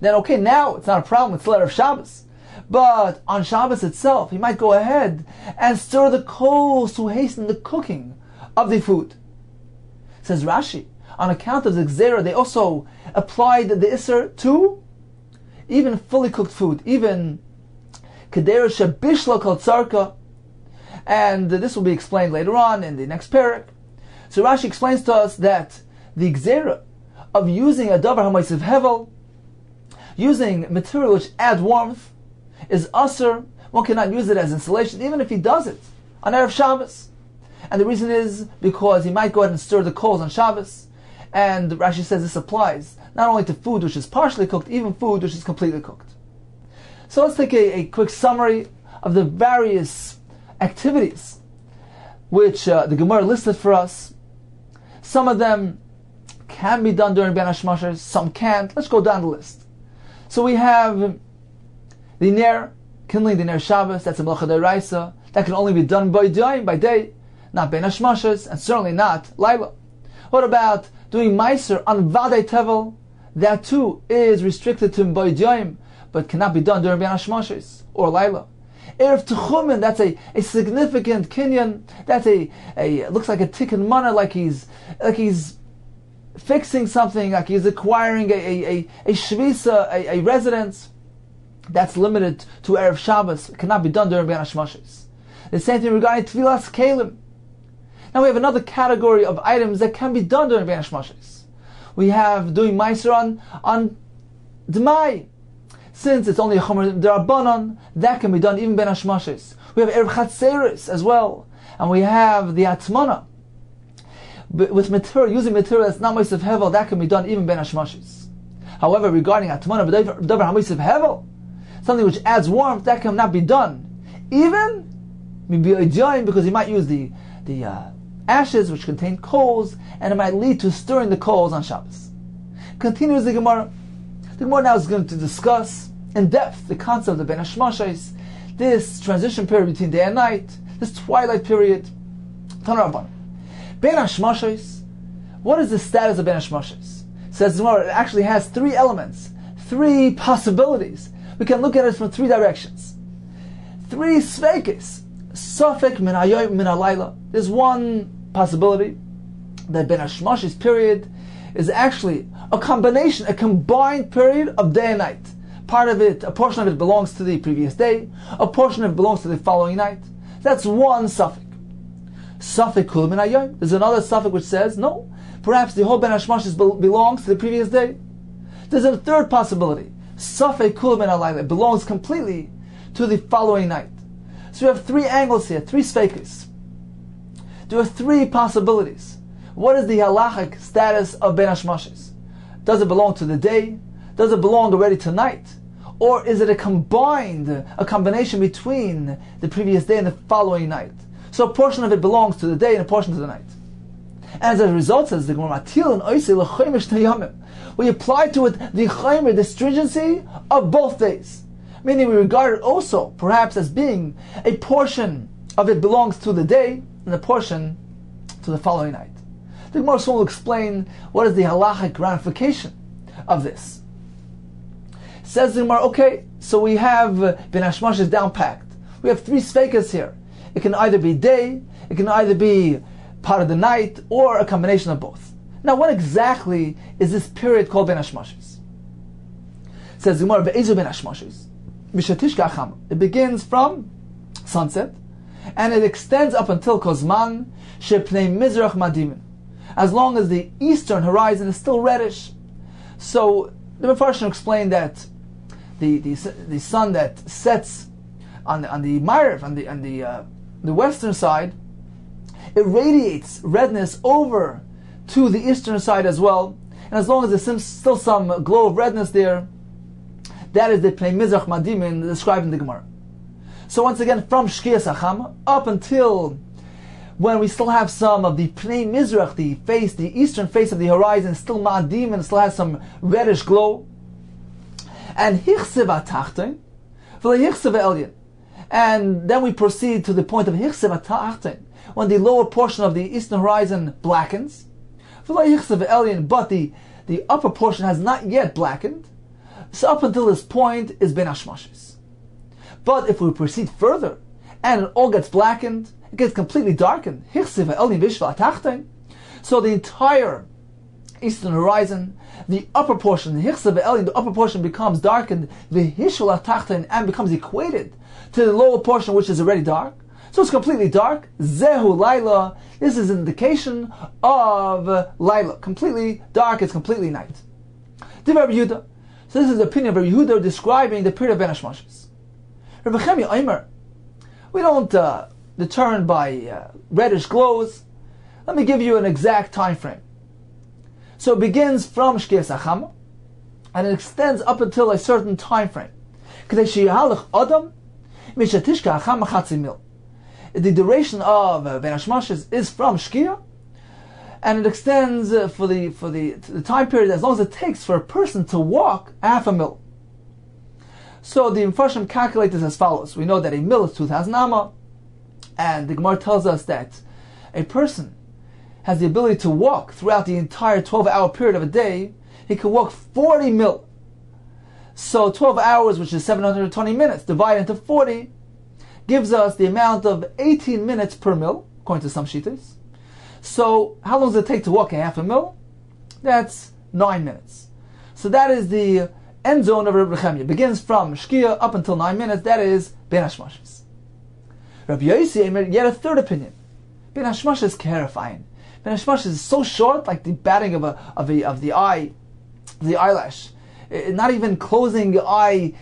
B: then okay, now it's not a problem, it's still Erev Shabbos. But on Shabbos itself, he might go ahead and stir the coals to hasten the cooking of the food. It says Rashi, on account of the Gzera, they also applied the Isser to even fully cooked food, even Kedera Shabishla Kal Tzarka, and this will be explained later on in the next parak. So Rashi explains to us that the Gzera of using a Davar HaMoisiv Hevel, using material which add warmth, is Asr. One cannot use it as insulation, even if he does it on Erev Shabbos. And the reason is because he might go ahead and stir the coals on Shabbos, and Rashi says this applies not only to food which is partially cooked, even food which is completely cooked. So let's take a quick summary of the various activities which the Gemara listed for us. Some of them can be done during Ben Hashmashers, some can't. Let's go down the list. So we have the Ner, kindling the Ner Shabbos, that's a Melacha D'Oraisa. That can only be done by day, not Ben Hashmashers, and certainly not Laila. What about doing Meiser on Vadei Tevel? That too is restricted to by day, but cannot be done during Ben Hashmashers or Laila. Erev Techumen, that's a significant kinyan. That's a looks like a tikkun mana, like he's fixing something, like he's acquiring a shvisa, a residence. That's limited to Erev Shabbos. It cannot be done during Ben Hashmashers. The same thing regarding Tfilas Kalim. Now we have another category of items that can be done during Ben Hashmashers. We have doing Meiser on D'mai. Since it's only a Chomer D'Rabbanan, that can be done even Ben Hashmashers. We have Erev Chatzeres as well. And we have the Atmana. With material, using material that's not Mosif Hevel, that can be done even Ben Hashmashers. However, regarding Atmana, B'davar HaMosif Hevel, something which adds warmth, that cannot be done. Even because he might use the ashes which contain coals, and it might lead to stirring the coals on Shabbos. Continues the Gemara. The Gemara now is going to discuss in depth the concept of Ben Hashmashos, this transition period between day and night, this twilight period. Tanarabban. Ben Hashmashos, what is the status of Ben Hashmashos? Says the Gemara, it actually has three elements, three possibilities. We can look at it from three directions. Three sveikis. Safek min hayoyim min halayla. There's one possibility that Ben Hashmashos period is actually a combination, a combined period of day and night. Part of it, a portion of it belongs to the previous day, a portion of it belongs to the following night. That's one suffix. Suffix kul min hayom. There's another suffix which says, no, perhaps the whole Ben Hashmashos belongs to the previous day. There's a third possibility. Suffix kul min halayla. It belongs completely to the following night. So we have three angles here, three sveikis. There are three possibilities. What is the halachic status of Ben Hashmashos? Does it belong to the day? Does it belong already to night? Or is it a combination between the previous day and the following night? So a portion of it belongs to the day and a portion to the night. And as a result, says the Gemara, we apply to it the chaymer, the stringency of both days. Meaning we regard it also, perhaps, as being a portion of it belongs to the day and a portion to the following night. The Gemara soon will explain what is the halachic ramification of this. Says the Gemara, okay, so we have Ben Hashmashos down packed. We have three sveikas here. It can either be day, it can either be part of the night, or a combination of both. Now, what exactly is this period called Ben Hashmashos? Says the Gemara, Be'ezu Ben Hashmashos. It begins from sunset, and it extends up until Kozman Shepnei Mizrach Madimin, as long as the eastern horizon is still reddish. So the Mefarshim explained that the sun that sets on the Ma'ariv, on the western side, it radiates redness over to the eastern side as well, and as long as there's still some glow of redness there, that is the Pnei Mizrach Madimin described in the Gemara. So once again, from Shkias Achama up until when we still have some of the Pnei Mizrach, the eastern face of the horizon, still Ma'adim and still has some reddish glow. And Hichsev Atachten, Hichsev Elyon. And then we proceed to the point of Hichsev Atachten, when the lower portion of the eastern horizon blackens. Hichsev Elyon, but the upper portion has not yet blackened. So up until this point is Ben Hashmashos. But if we proceed further, and it all gets blackened, it gets completely darkened. So the entire eastern horizon, the upper portion, the upper portion becomes darkened, and becomes equated to the lower portion which is already dark. So it's completely dark. Zehu Laila. This is an indication of Laila. Completely dark, it's completely night. Divrei Rabbi Yehuda. So this is the opinion of Rabbi Yehuda describing the period of Ben Hashmashos. Rabbi Chemi Omer, we don't determine by reddish glows. Let me give you an exact time frame. So it begins from Shkias Achama, and it extends up until a certain time frame. The duration of Ben Hashmashos is from Shkia, and it extends for the time period as long as it takes for a person to walk half a mil. So the Mfarshim calculate this as follows. We know that a mil is 2,000 amma, and the Gemara tells us that a person has the ability to walk throughout the entire 12-hour period of a day. He can walk 40 mil. So 12 hours, which is 720 minutes, divided into 40, gives us the amount of 18 minutes per mil, according to some shittas. So how long does it take to walk a half a mil? That's 9 minutes. So that is the end zone of Rabbi Chemia. It begins from Shkia up until 9 minutes. That is Ben Hashmashis. Rabbi Yossi yet a third opinion. Ben Hashmashis terrifying. Ben Hashmashis is so short, like the batting of the eye, the eyelash. Not even closing the eye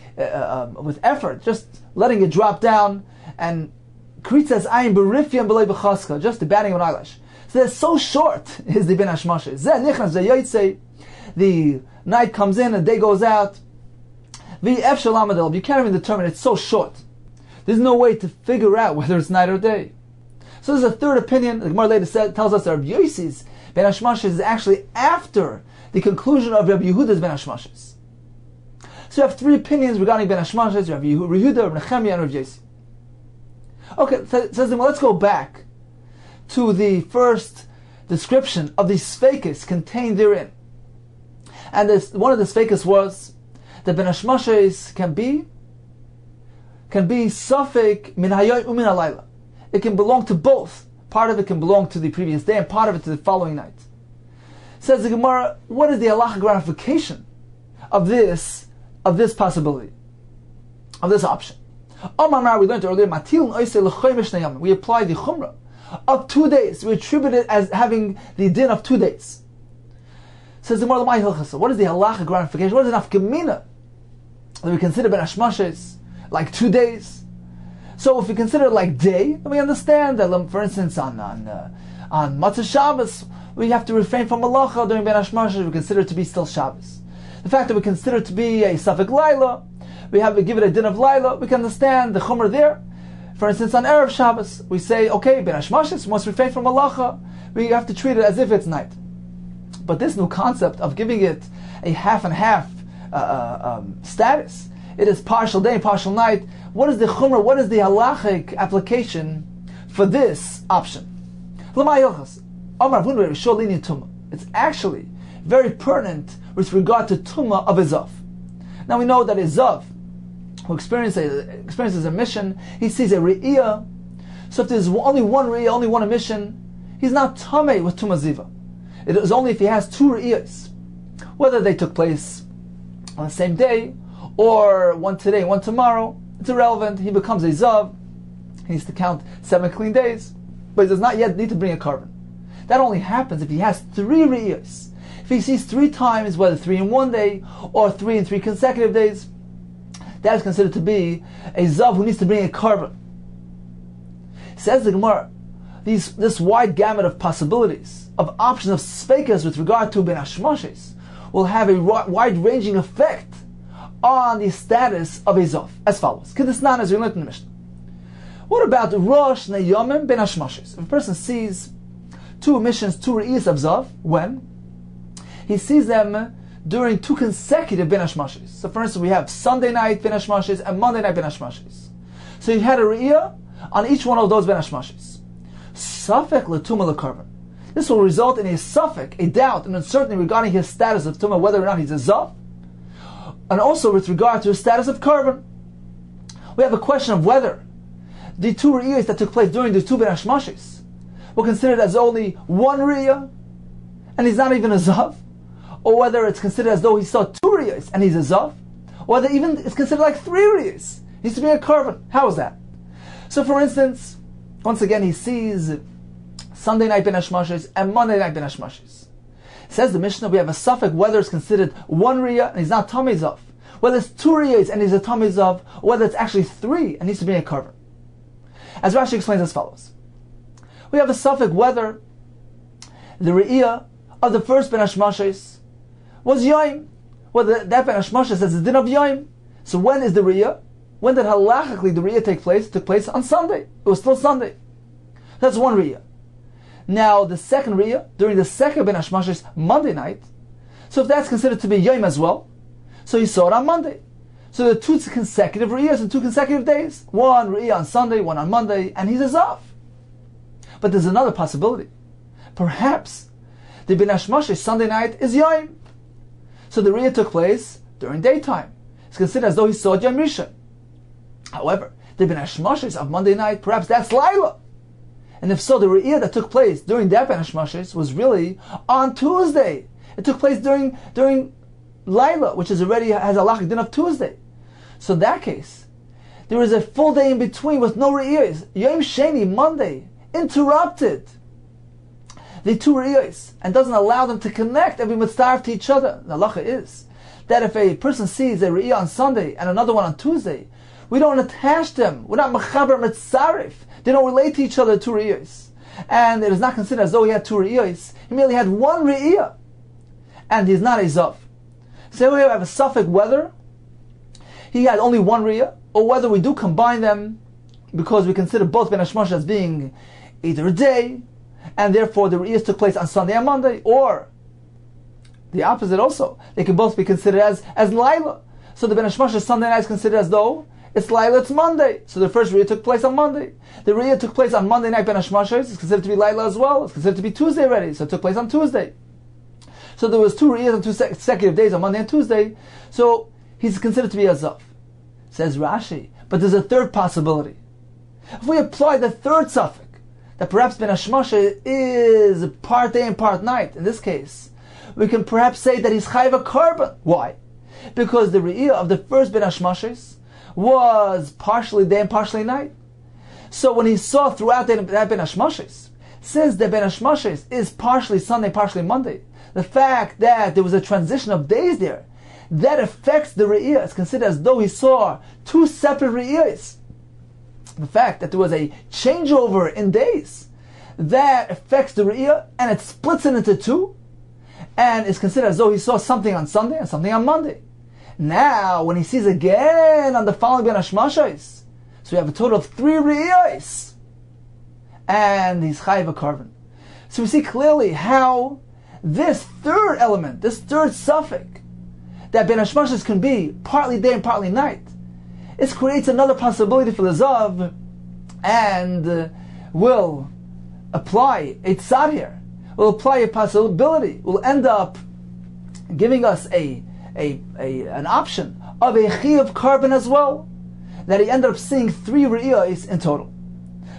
B: with effort, just letting it drop down, and kritzas ayin b'rifyan b'lei b'chaska, just the batting of an eyelash. So they're so short is the Ben Hashmashis. Zeh nichnas zeh yotzei. The night comes in and day goes out. You can't even determine, it's so short. There's no way to figure out whether it's night or day. So there's a third opinion. The Gemara later tells us that Rabbi Yossi's Ben Hashmashis is actually after the conclusion of Rabbi Yehuda's Ben Hashmashis. So you have three opinions regarding Ben Hashmashis: Rabbi Yehuda, Rabbi Nechemia, and Rabbi Yossi. Okay, says the Gemara, let's go back to the first description of the sfeikis contained therein. And one of the sfeikis was that Ben Hashmashis can be safek min hayoy umin halayla. It can belong to both. Part of it can belong to the previous day, and part of it to the following night. Says the Gemara, what is the halachic ramification of this possibility, of this option? We learned earlier, we apply the chumrah of 2 days. We attribute it as having the din of 2 days. Says the Gemara, what is the halachic ramification? What is the nafkamina that we consider Ben Hashmashis like 2 days? So if we consider it like day, then we understand that, for instance, on Matzah Shabbos, we have to refrain from malacha during Ben Hashmashis. We consider it to be still Shabbos. The fact that we consider it to be a Safek Laila, we have to give it a din of Laila, we can understand the Chumrah there. For instance, on Erev Shabbos, we say, okay, Ben Hashmashis, we must refrain from malacha, we have to treat it as if it's night. But this new concept of giving it a half and half status, it is partial day, partial night. What is the chumrah? What is the halachic application for this option? It's actually very pertinent with regard to tumah of a zav. Now we know that a zav who experiences a mission, he sees a re'iyah. So if there's only one re'iyah, only one emission, he's not tameh with tumah ziva. It is only if he has two re'iyahs, whether they took place on the same day, or one today, one tomorrow, it's irrelevant. He becomes a zav. He needs to count 7 clean days, but he does not yet need to bring a carbon. That only happens if he has 3 re'iyahs. If he sees 3 times, whether 3 in one day or 3 in 3 consecutive days, that is considered to be a zav who needs to bring a carbon. Says the Gemara, this wide gamut of possibilities, of options of sfeikas with regard to Ben Hashmashis, will have a wide-ranging effect on the status of a zav, as follows. Kedisnan, as we learned in the Mishnah. What about Rosh Neyomim Ben Hashmashis? If a person sees 2 emissions, 2 re'iyos of zav, when? He sees them during 2 consecutive Ben Hashmashis. So for instance, we have Sunday night Ben Hashmashis and Monday night Ben Hashmashis. So you had a re'iyah on each one of those Ben Hashmashis. Safek l'tumah l'karban. This will result in a safek, a doubt, an uncertainty regarding his status of tumah, whether or not he's a zav, and also with regard to his status of karban. We have a question of whether the 2 re'iyos that took place during the 2 Ben Hashmashis were considered as only 1 re'iyah, and he's not even a zav, or whether it's considered as though he saw 2 re'iyos and he's a zav, or whether even it's considered like 3 re'iyos. He needs to be a karban. How is that? So for instance, once again, he sees Sunday night Ben Hashmashis and Monday night Ben Hashmashis. Says the Mishnah, we have a suffix whether it's considered 1 re'iyah and he's not tamei zav, whether it's 2 re'iyos and he's a tamei zav, or whether it's actually 3 and needs to be a karban. As Rashi explains as follows. We have a suffix whether the re'iyah of the first Ben Hashmashis was Yom, whether that Ben Hashmashis has the din of Yom. So when is the re'iyah? When did halachically the re'iyah take place? It took place on Sunday. It was still Sunday. That's 1 re'iyah. Now, the second Riyah, during the second Ben Hashmashis, Monday night, so if that's considered to be Yom as well, so he saw it on Monday. So there are two consecutive Riyahs in 2 consecutive days. One Riyah on Sunday, one on Monday, and he's a Zav. But there's another possibility. Perhaps the Ben Hashmashis Sunday night is Yom. So the Riyah took place during daytime. It's considered as though he saw Yom Rishon. However, the Ben Hashmashis of Monday night, perhaps that's Laila. And if so, the Riyah that took place during that Ben Hashmashis was really on Tuesday. It took place during Laila, which is already has a halakhic din of Tuesday. So in that case, there is a full day in between with no Riyahs. Yom Sheni, Monday, interrupted the two Riyahs and doesn't allow them to connect and be mitzaref to each other. The halacha is that if a person sees a Riyah on Sunday and another one on Tuesday, we don't attach them. We're not mechaber mitzaref. They don't relate to each other, two Riyahs. And it is not considered as though he had two Riyahs. He merely had one Riyah. And he's not a Zav. So we have a suffix whether he had only one Riyah, or whether we do combine them because we consider both Ben Hashmash as being either a day, and therefore the Riyahs took place on Sunday and Monday, or the opposite also. They can both be considered as Laila. So the Ben Hashmash Sunday night is considered as though it's Laila, it's Monday. So the first Riyah took place on Monday. The Riyah took place on Monday night, Ben Hashmash is considered to be Laila as well. It's considered to be Tuesday already, so it took place on Tuesday. So there was two Riyahs on 2 consecutive days on Monday and Tuesday. So he's considered to be a Zav. Says Rashi. But there's a third possibility. If we apply the third suffix, that perhaps Ben Hashmasha is part day and part night, in this case, we can perhaps say that he's Chayv a Karban. Why? Because the Riyah of the first Ben Hashmashis was partially day and partially night. So when he saw throughout that Ben Hashmashis, since the Ben Hashmashis is partially Sunday, partially Monday, the fact that there was a transition of days there, that affects the Riyah. It's considered as though he saw two separate Riyahs. The fact that there was a changeover in days, that affects the Riyah, and it splits it into two, and is considered as though he saw something on Sunday and something on Monday. Now, when he sees again on the following Ben Hashmashais, so we have a total of 3 Riyahs, and he's Chayv a Karban. So we see clearly how this third element, this third suffix, that Ben Hashmashas can be partly day and partly night, it creates another possibility for the Zav, and will apply a tzad here, will apply a possibility, will end up giving us an option of a Chiyuv Karban as well, that he ended up seeing 3 Riyahs in total.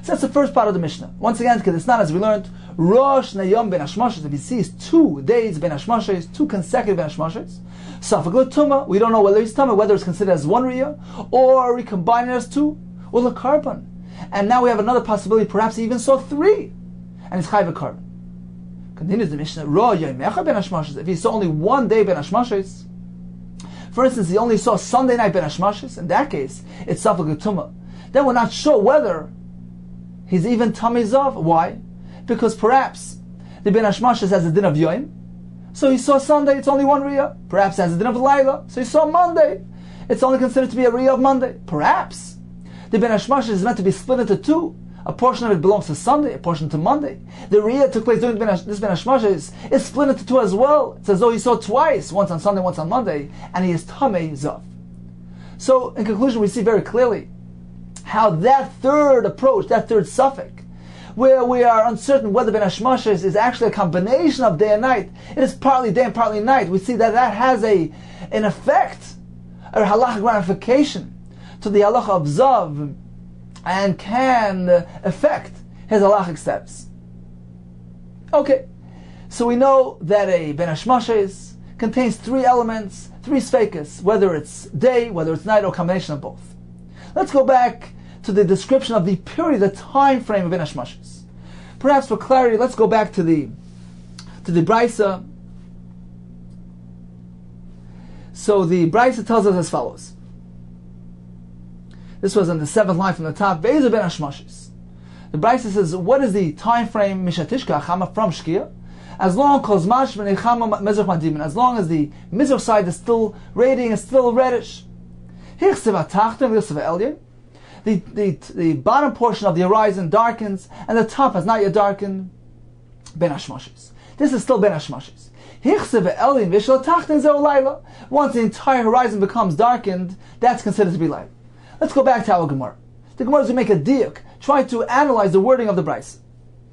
B: So that's the first part of the Mishnah. Once again, because it's not as we learned, Rosh Nayom Ben Hashmashas, if he sees 2 days Ben Hashmashas, 2 consecutive Ben Hashmashas, Safek L'Tumah, we don't know whether he's Tumah, whether it's considered as 1 Riyah, or we combine it as 2, or the Karban. And now we have another possibility, perhaps he even saw 3, and it's Chayv a Karban. Continues the Mishnah, Ro Yom Echad Ben Hashmashas, if he saw only 1 day Ben Hashmashas, for instance, he only saw Sunday night Ben Hashmashas, in that case, it's Safek L'Tumah. Then we're not sure whether he's even Tamei Zav. Why? Because perhaps the Ben Hashmashas has a din of Yom, so he saw Sunday, it's only 1 Riyah. Perhaps has a din of Laila, so he saw Monday, it's only considered to be a Riyah of Monday. Perhaps the Ben Hashmashas is meant to be split into 2. A portion of it belongs to Sunday, a portion to Monday. The Riyah took place during this Ben Hashmashas is split into 2 as well. It's as though he saw twice, once on Sunday, once on Monday, and he is Tamei Zav. So in conclusion, we see very clearly how that third approach, that third suffix, where we are uncertain whether Ben Hashmashas is actually a combination of day and night, it is partly day and partly night, we see that has an effect, a halachic ramification to the halacha of Zav, and can affect his halachic status. Okay, so we know that a Ben Hashmashas contains 3 elements, 3 sfeikas, whether it's day, whether it's night, or a combination of both. Let's go back to the description of the period, the time frame of Ben Hashmashas. Perhaps for clarity, let's go back to the Brisa. So the Brisa tells us as follows. This was on the 7th line from the top. Be'ezer Ben Hashmashas. The Brisa says, what is the time frame Mishatishka Chama from Shkia? As long as as long as the Mizrach side is still radiating, is still reddish. The bottom portion of the horizon darkens, and the top has not yet darkened. ben hashmashis. This is still ben hashmashis. Once the entire horizon becomes darkened, that's considered to be light. Let's go back to our Gemara. The Gemara is going to make a diuk, trying to analyze the wording of the Brisa.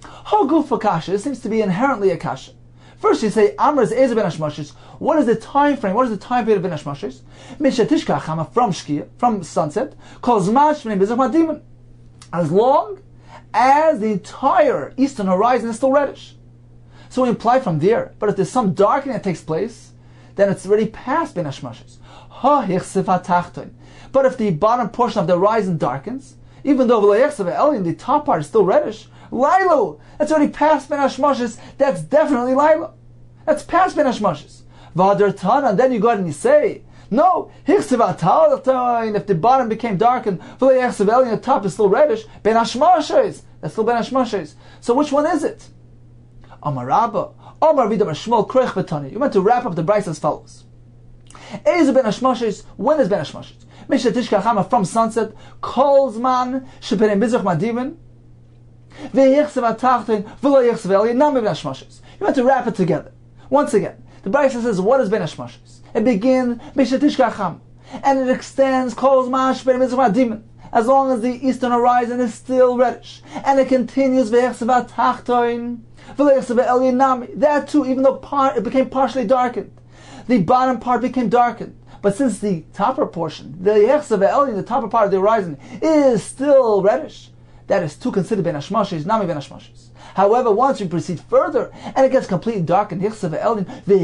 B: Haguf kasha, it seems to be inherently a kasha. First you say, Amr is Ezer ben hashmashis. What is the time frame? What is the time period of ben hashmashis? Mishatishka chama, from shkia, from sunset, calls mash from bezach madimon. As long as the entire eastern horizon is still reddish. So we imply from there, but if there's some darkening that takes place, then it's already past ben hashmashis. But if the bottom portion of the horizon darkens, even though the top part is still reddish, Lailu, that's already past ben hashmashis, that's definitely Lailu. That's past ben hashmashis. And then you go ahead and you say, no, if the bottom became darkened, the top is still reddish, ben hashmashis, that's still ben hashmashis. So which one is it? Amar Rabba, Amar Vidam Shmuel Krech Betani. You meant to wrap up the Brisa as follows. Ezer ben hashmashis, when is ben hashmashis? Mishatishka chama, from sunset, calls man, sheperim bizach madivin, ve'yichsev atachtin, v'lo yichsev el yinam ben hashmashis. You meant to wrap it together. Once again, the Brisa says, what is ben hashmashis? It begins, Mishatishka chama, and it extends, calls man, sheperim bizach madivin, as long as the eastern horizon is still reddish. And it continues, ve'yichsev atachtin, v'lo yichsev el yinam. That too, even though it became partially darkened. The bottom part became darkened. But since the topper portion, the topper part of the horizon, is still reddish, that is too considered ben hashmashis, nami ben hashmashis. However, once you proceed further, and it gets completely darkened, that the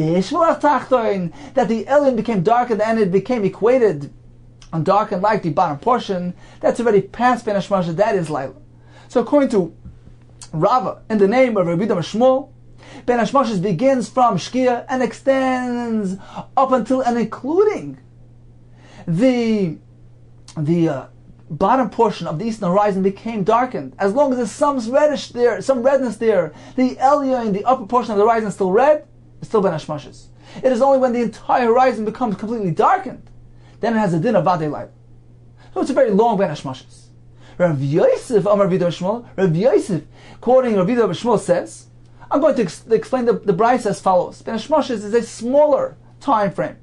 B: elyon became darkened and it became equated and darkened like the bottom portion, that's already past ben hashmashis, that is Laila. So according to Rava, in the name of Rabbi Shmuel, ben hashmashis begins from shkia and extends up until and including the bottom portion of the eastern horizon became darkened. As long as there's some reddish there, some redness there, the elyon, the upper portion of the horizon is still red, it's still ben hashmashis. It is only when the entire horizon becomes completely darkened, then it has a din of vadei light. So it's a very long ben hashmashis. Rav Yosef, Amar Rabbi Shmuel, Rav Yosef, quoting Rabbi Shmuel, says, I'm going to explain the Brisa as follows. Ben hashmashis is a smaller time frame.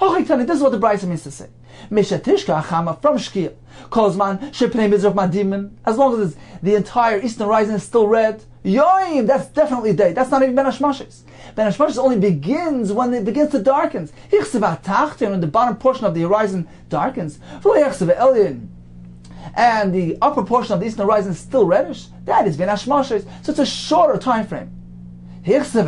B: This is what the Brisa means to say. Mishatishka chama, from shkia, calls man shepnei mizrach madimin. As long as the entire eastern horizon is still red, yoim, that's definitely day. That's not even ben hashmashis. Ben hashmashis only begins when it begins to darken. When the bottom portion of the horizon darkens, and the upper portion of the eastern horizon is still reddish, that is ben hashmashis. So it's a shorter time frame. Once it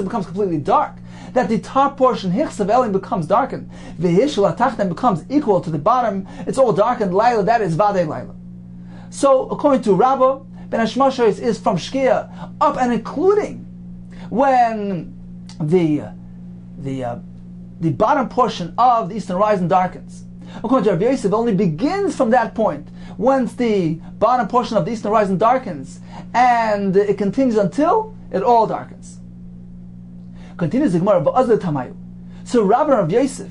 B: becomes completely dark, that the top portion becomes darkened, becomes equal to the bottom, it's all darkened, Laila, that is vadei Laila. So according to Rabbah, ben hashmashis is from shkia up and including when the bottom portion of the eastern horizon darkens. According to Rabbi Yosef, it only begins from that point. Once the bottom portion of the eastern horizon darkens, and it continues until it all darkens. Continues the Gemara, Tamayu. So Rabbah and Rabbi Yosef,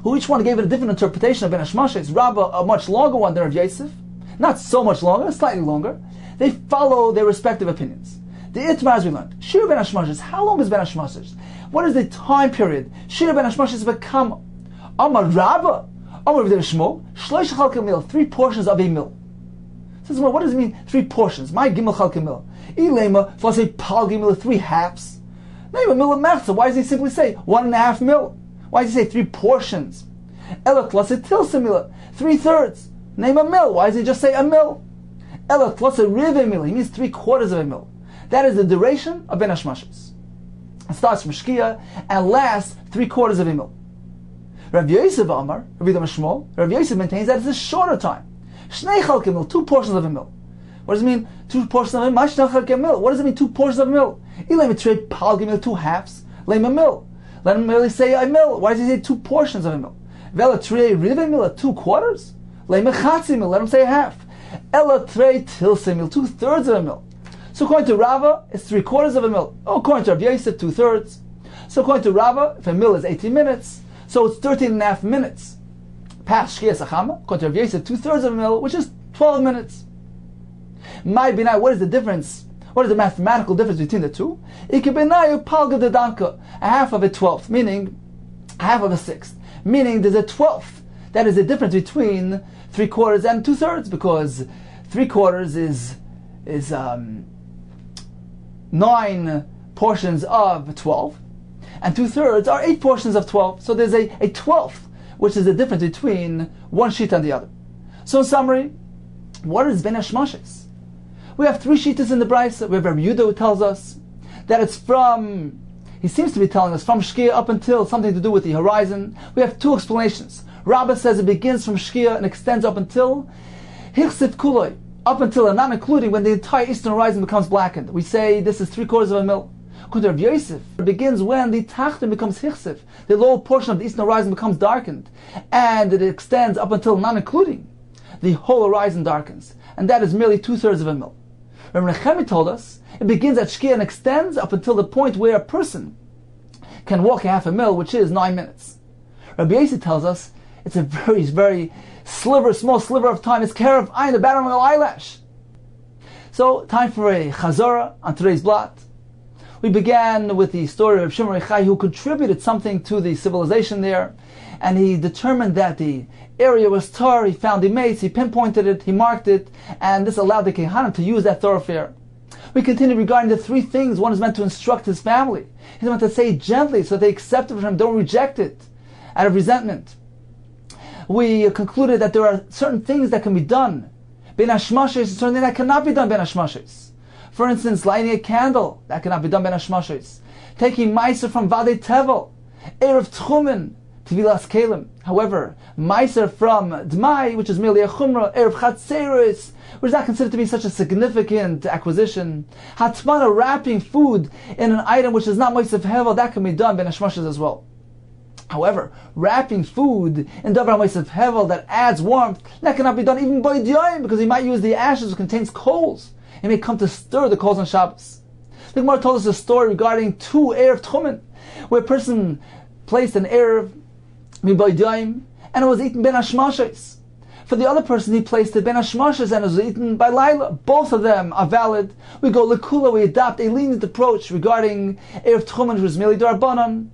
B: who each one gave it a different interpretation of ben hashmashis, Rabbah a much longer one than Rabbi Yosef, not so much longer, slightly longer, they follow their respective opinions. The Itmar, as we learned, Shir ben hashmashis, how long is ben hashmashis? What is the time period? Shir ben hashmashis become Amar Rabbah, Amar Rabbi Shmuel, Shlosh chalkei mil, 3 portions of a mil. Says, well, what does it mean, 3 portions? My gimel chalkei mil. Ilema, if I say pal gimel, 3 halves. Maybe a mil of mechza. Why does he simply say 1.5 mil? Why does he say 3 portions? Ela tlasa tilsa mila, 3/3. Name a mil. Why does he just say a mil? Ela tlasa rive mil. He means 3/4 of a mil. That is the duration of ben hashmashis. It starts from shkia and lasts 3/4 of a mil. Rav Yosef Amar, Rabbi Shmuel, Rav Yosef maintains that it's a shorter time. Shnei chalkei mil, 2 portions of a mil. What does it mean, 2 portions of a mil? Shnei chalkei mil. What does it mean, 2 portions of a mil? Ilay mitrei pal gimel, 2 halves. Lay a mil. Let him merely say a mil. Why does he say 2 portions of a mil? Vela trei rive mil, 2/4. Lay mechatzi mil. Let him say a half. Ela trei tilse mil, 2/3 of a mil. So according to Rava, it's 3/4 of a mil. According to Rav Yosef, 2/3. So according to Rava, if a mil is 18 minutes, so it's 13.5 minutes past Shkia Sachama. According to Rav Yosef, 2/3 of a mil, which is 12 minutes. My binai, what is the difference What is the mathematical difference between the two? Ikebenayu palga de danka, a half of a 12th, meaning a half of a 6th, meaning there's a 12th. That is the difference between 3/4 and 2/3, because 3/4 is 9 portions of 12, and 2/3 are 8 portions of 12. So there's a 12th, which is the difference between one sheet and the other. So in summary, what is Ben Hashmashes? We have 3 sheetas in the Brisa. We have Rabbi Yehuda who tells us that it's from, he seems to be telling us, from Shkia up until something to do with the horizon. We have 2 explanations. Rabbah says it begins from Shkia and extends up until Hichsif Kuloi, up until and not including when the entire eastern horizon becomes blackened. We say this is 3/4 of a mil. According to Rav Yosef, it begins when the Tachtim becomes Hichsif, the lower portion of the eastern horizon becomes darkened, and it extends up until not including the whole horizon darkens, and that is merely 2/3 of a mil. Rabbi Nechemi told us it begins at Shkia and extends up until the point where a person can walk a half a mil, which is 9 minutes. Rabbi Yosef tells us it's a very, very small sliver of time. It's Karev Ayin, the bottom of an eyelash. So, time for a Chazorah on today's blot. We began with the story of Shimon Rechai, who contributed something to the civilization there, and he determined that the area was tar. He found the mace, he pinpointed it, he marked it, and this allowed the Kehanim to use that thoroughfare. We continued regarding the 3 things one is meant to instruct his family. He's meant to say it gently so they accept it from him, don't reject it out of resentment. We concluded that there are certain things that can be done Ben Hashmashes, and certain things that cannot be done Ben Hashmashes. For instance, lighting a candle, that cannot be done Ben Hashmashes. Taking Meiser from Vadei Tevel, Erev Tchumen, Tvilas Kelim. However, Meiser from Dmai, which is merely a Chumrah, Erev Chatzeris, which is not considered to be such a significant acquisition. Hatmana, wrapping food in an item which is not Meiser Hevel, that can be done Ben Hashmashes as well. However, wrapping food in Davar Meiser Hevel that adds warmth, that cannot be done even by Diyayim, because he might use the ashes which contains coals. He may come to stir the coals on Shabbos. The Gemara told us a story regarding 2 Erev Tchumen, where a person placed an Erev Mibaydaim, and it was eaten Ben Hashmashes. For the other person, he placed it Ben Hashmashes, and it was eaten by Laila. Both of them are valid. We go Lekula, we adopt a lenient approach regarding Erev Tchumen, which was merely Darbanan,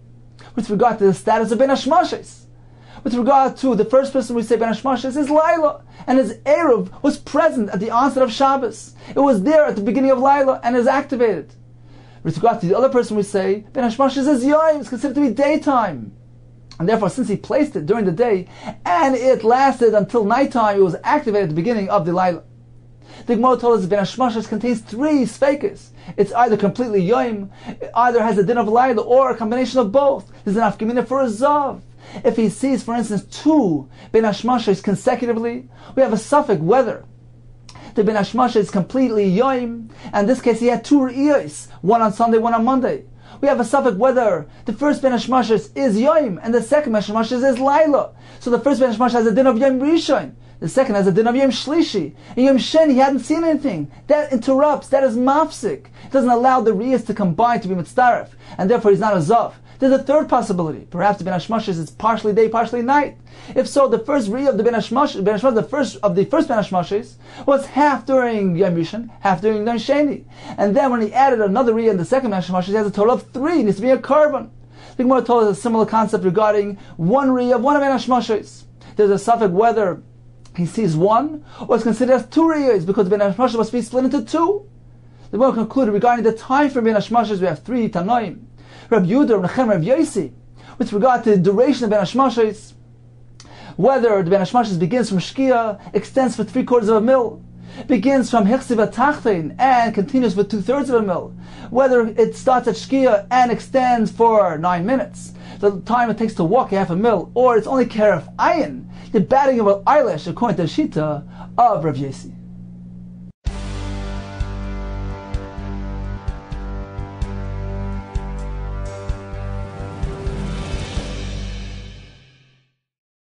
B: with regard to the status of Ben Hashmashes. With regard to the first person we say Ben Hashmashes is Laila, and his Erev was present at the onset of Shabbos. It was there at the beginning of Laila and is activated. With regard to the other person we say Ben Hashmashes is Yom, it's considered to be daytime. And therefore, since he placed it during the day and it lasted until nighttime, it was activated at the beginning of the Laila. The Gemara told us that Ben Hashmashes contains 3 sfeikos. It's either completely Yom, it either has a din of Laila, or a combination of both. There's an afkamina for a Zav. If he sees, for instance, 2 Ben Hashmashes consecutively, we have a suffix whether the Ben Hashmashes is completely Yom, and in this case he had 2 Re'iyos, one on Sunday, one on Monday. We have a suffix whether the first Ben Hashmashes is Yom, and the second Ben Hashmashes is Laila. So the first Ben Hashmashes has a din of Yom Rishon, the second has a din of Yom Shlishi. In Yom Sheni he hadn't seen anything. That interrupts, that is mafsik. It doesn't allow the Re'iyos to combine to be mitzdaref, and therefore he's not a Zav. There's a third possibility. Perhaps the Ben Hashmashes is partially day, partially night. If so, the first Re'iyah of the Ben Hashmashes, the first Ben Hashmashes, was half during Yom Rishon, half during Yom Sheni. And then when he added another Re'iyah in the second Ben Hashmashes, he has a total of 3. It needs to be a carbon. The Gemara told us a similar concept regarding 1 Re'iyah of one of Ben Hashmashes. There's a suffix whether he sees 1 or it's considered as 2 Re'iyahs, because Ben Hashmashes must be split into 2. The Gemara concluded regarding the time for Ben Hashmashes, we have 3 Tanoim. Rabbi Yehuda, Rabbi Nechem, Rabbi Yosi, with regard to the duration of Ben Hashmashes, whether the Ben Hashmashes begins from Shkia, extends for 3/4 of a mil, begins from Hichsiv Tachtein and continues for 2/3 of a mil, whether it starts at Shkia and extends for 9 minutes, the time it takes to walk a half a mil, or it's only Karev Ayin, the batting of an eyelash, according to the Shita of Rav Yosi.